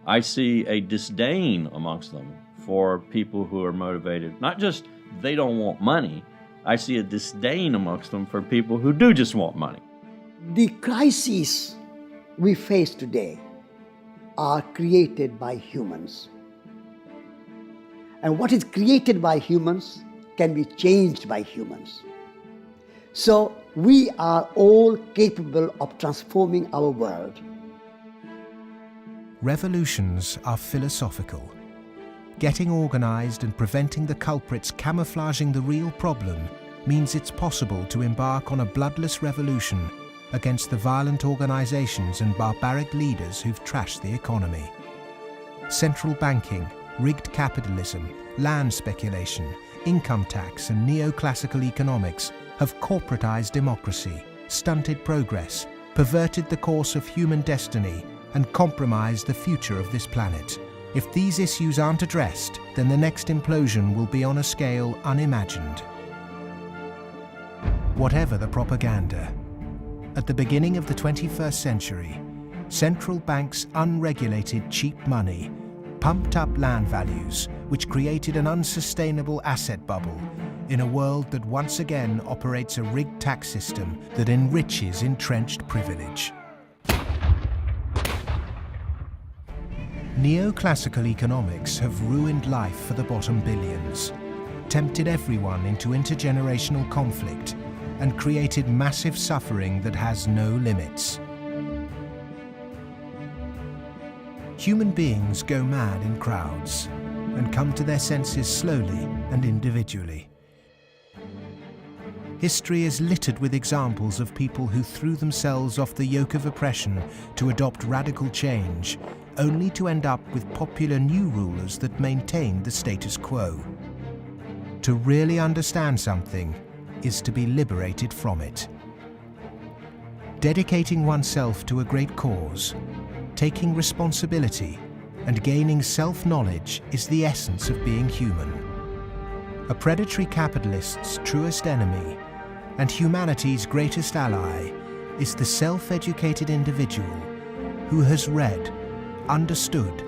I see a disdain amongst them for people who are motivated. Not just they don't want money, I see a disdain amongst them for people who do just want money.
The crises we face today are created by humans. And what is created by humans can be changed by humans. So we are all capable of transforming our world.
Revolutions are philosophical. Getting organized and preventing the culprits camouflaging the real problem means it's possible to embark on a bloodless revolution against the violent organizations and barbaric leaders who've trashed the economy. Central banking, rigged capitalism, land speculation, income tax and neoclassical economics have corporatized democracy, stunted progress, perverted the course of human destiny and compromised the future of this planet. If these issues aren't addressed, then the next implosion will be on a scale unimagined. Whatever the propaganda, at the beginning of the 21st century, central banks' unregulated cheap money pumped up land values, which created an unsustainable asset bubble in a world that once again operates a rigged tax system that enriches entrenched privilege. Neoclassical economics have ruined life for the bottom billions, tempted everyone into intergenerational conflict, and created massive suffering that has no limits. Human beings go mad in crowds and come to their senses slowly and individually. History is littered with examples of people who threw themselves off the yoke of oppression to adopt radical change, only to end up with popular new rulers that maintained the status quo. To really understand something is to be liberated from it. Dedicating oneself to a great cause, taking responsibility, and gaining self-knowledge is the essence of being human. A predatory capitalist's truest enemy and humanity's greatest ally is the self-educated individual who has read, understood,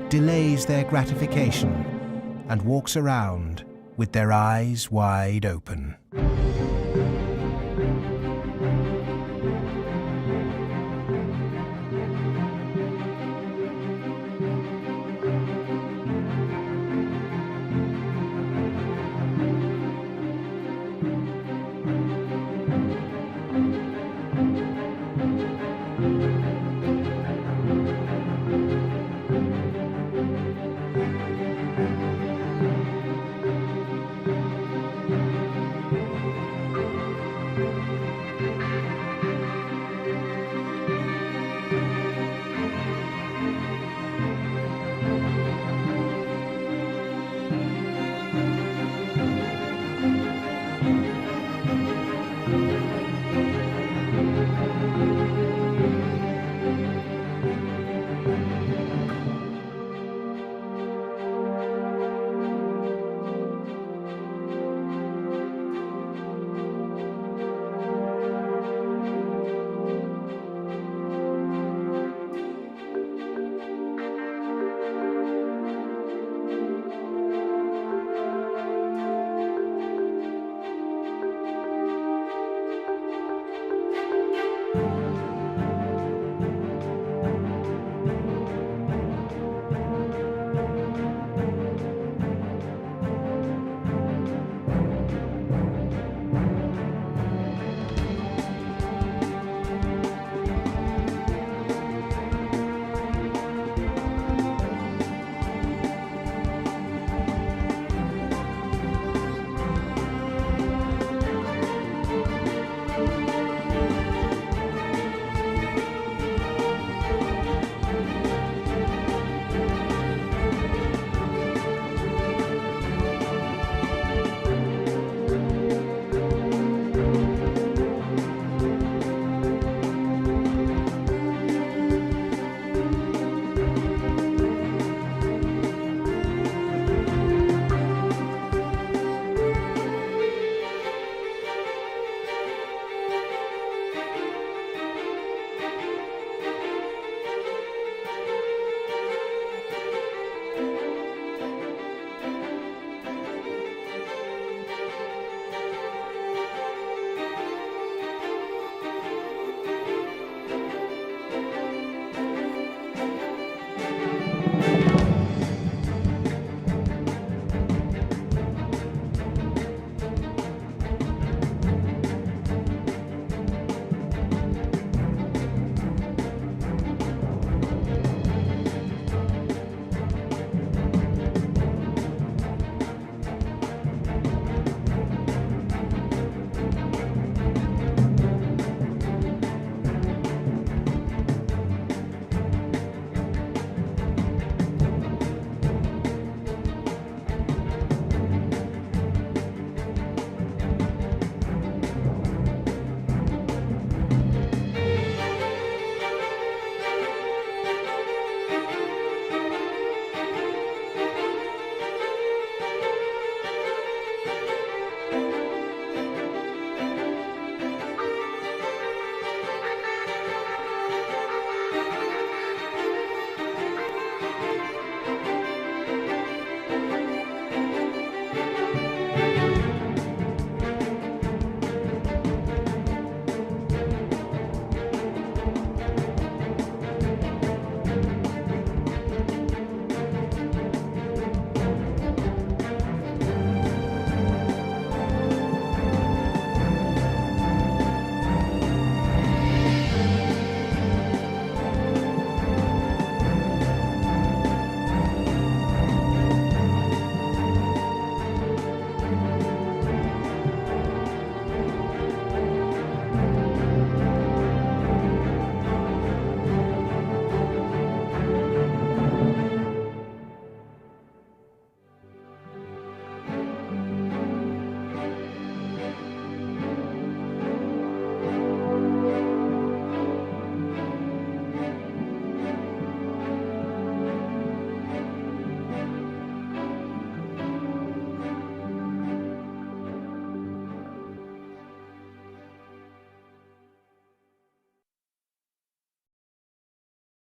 delays their gratification, and walks around with their eyes wide open.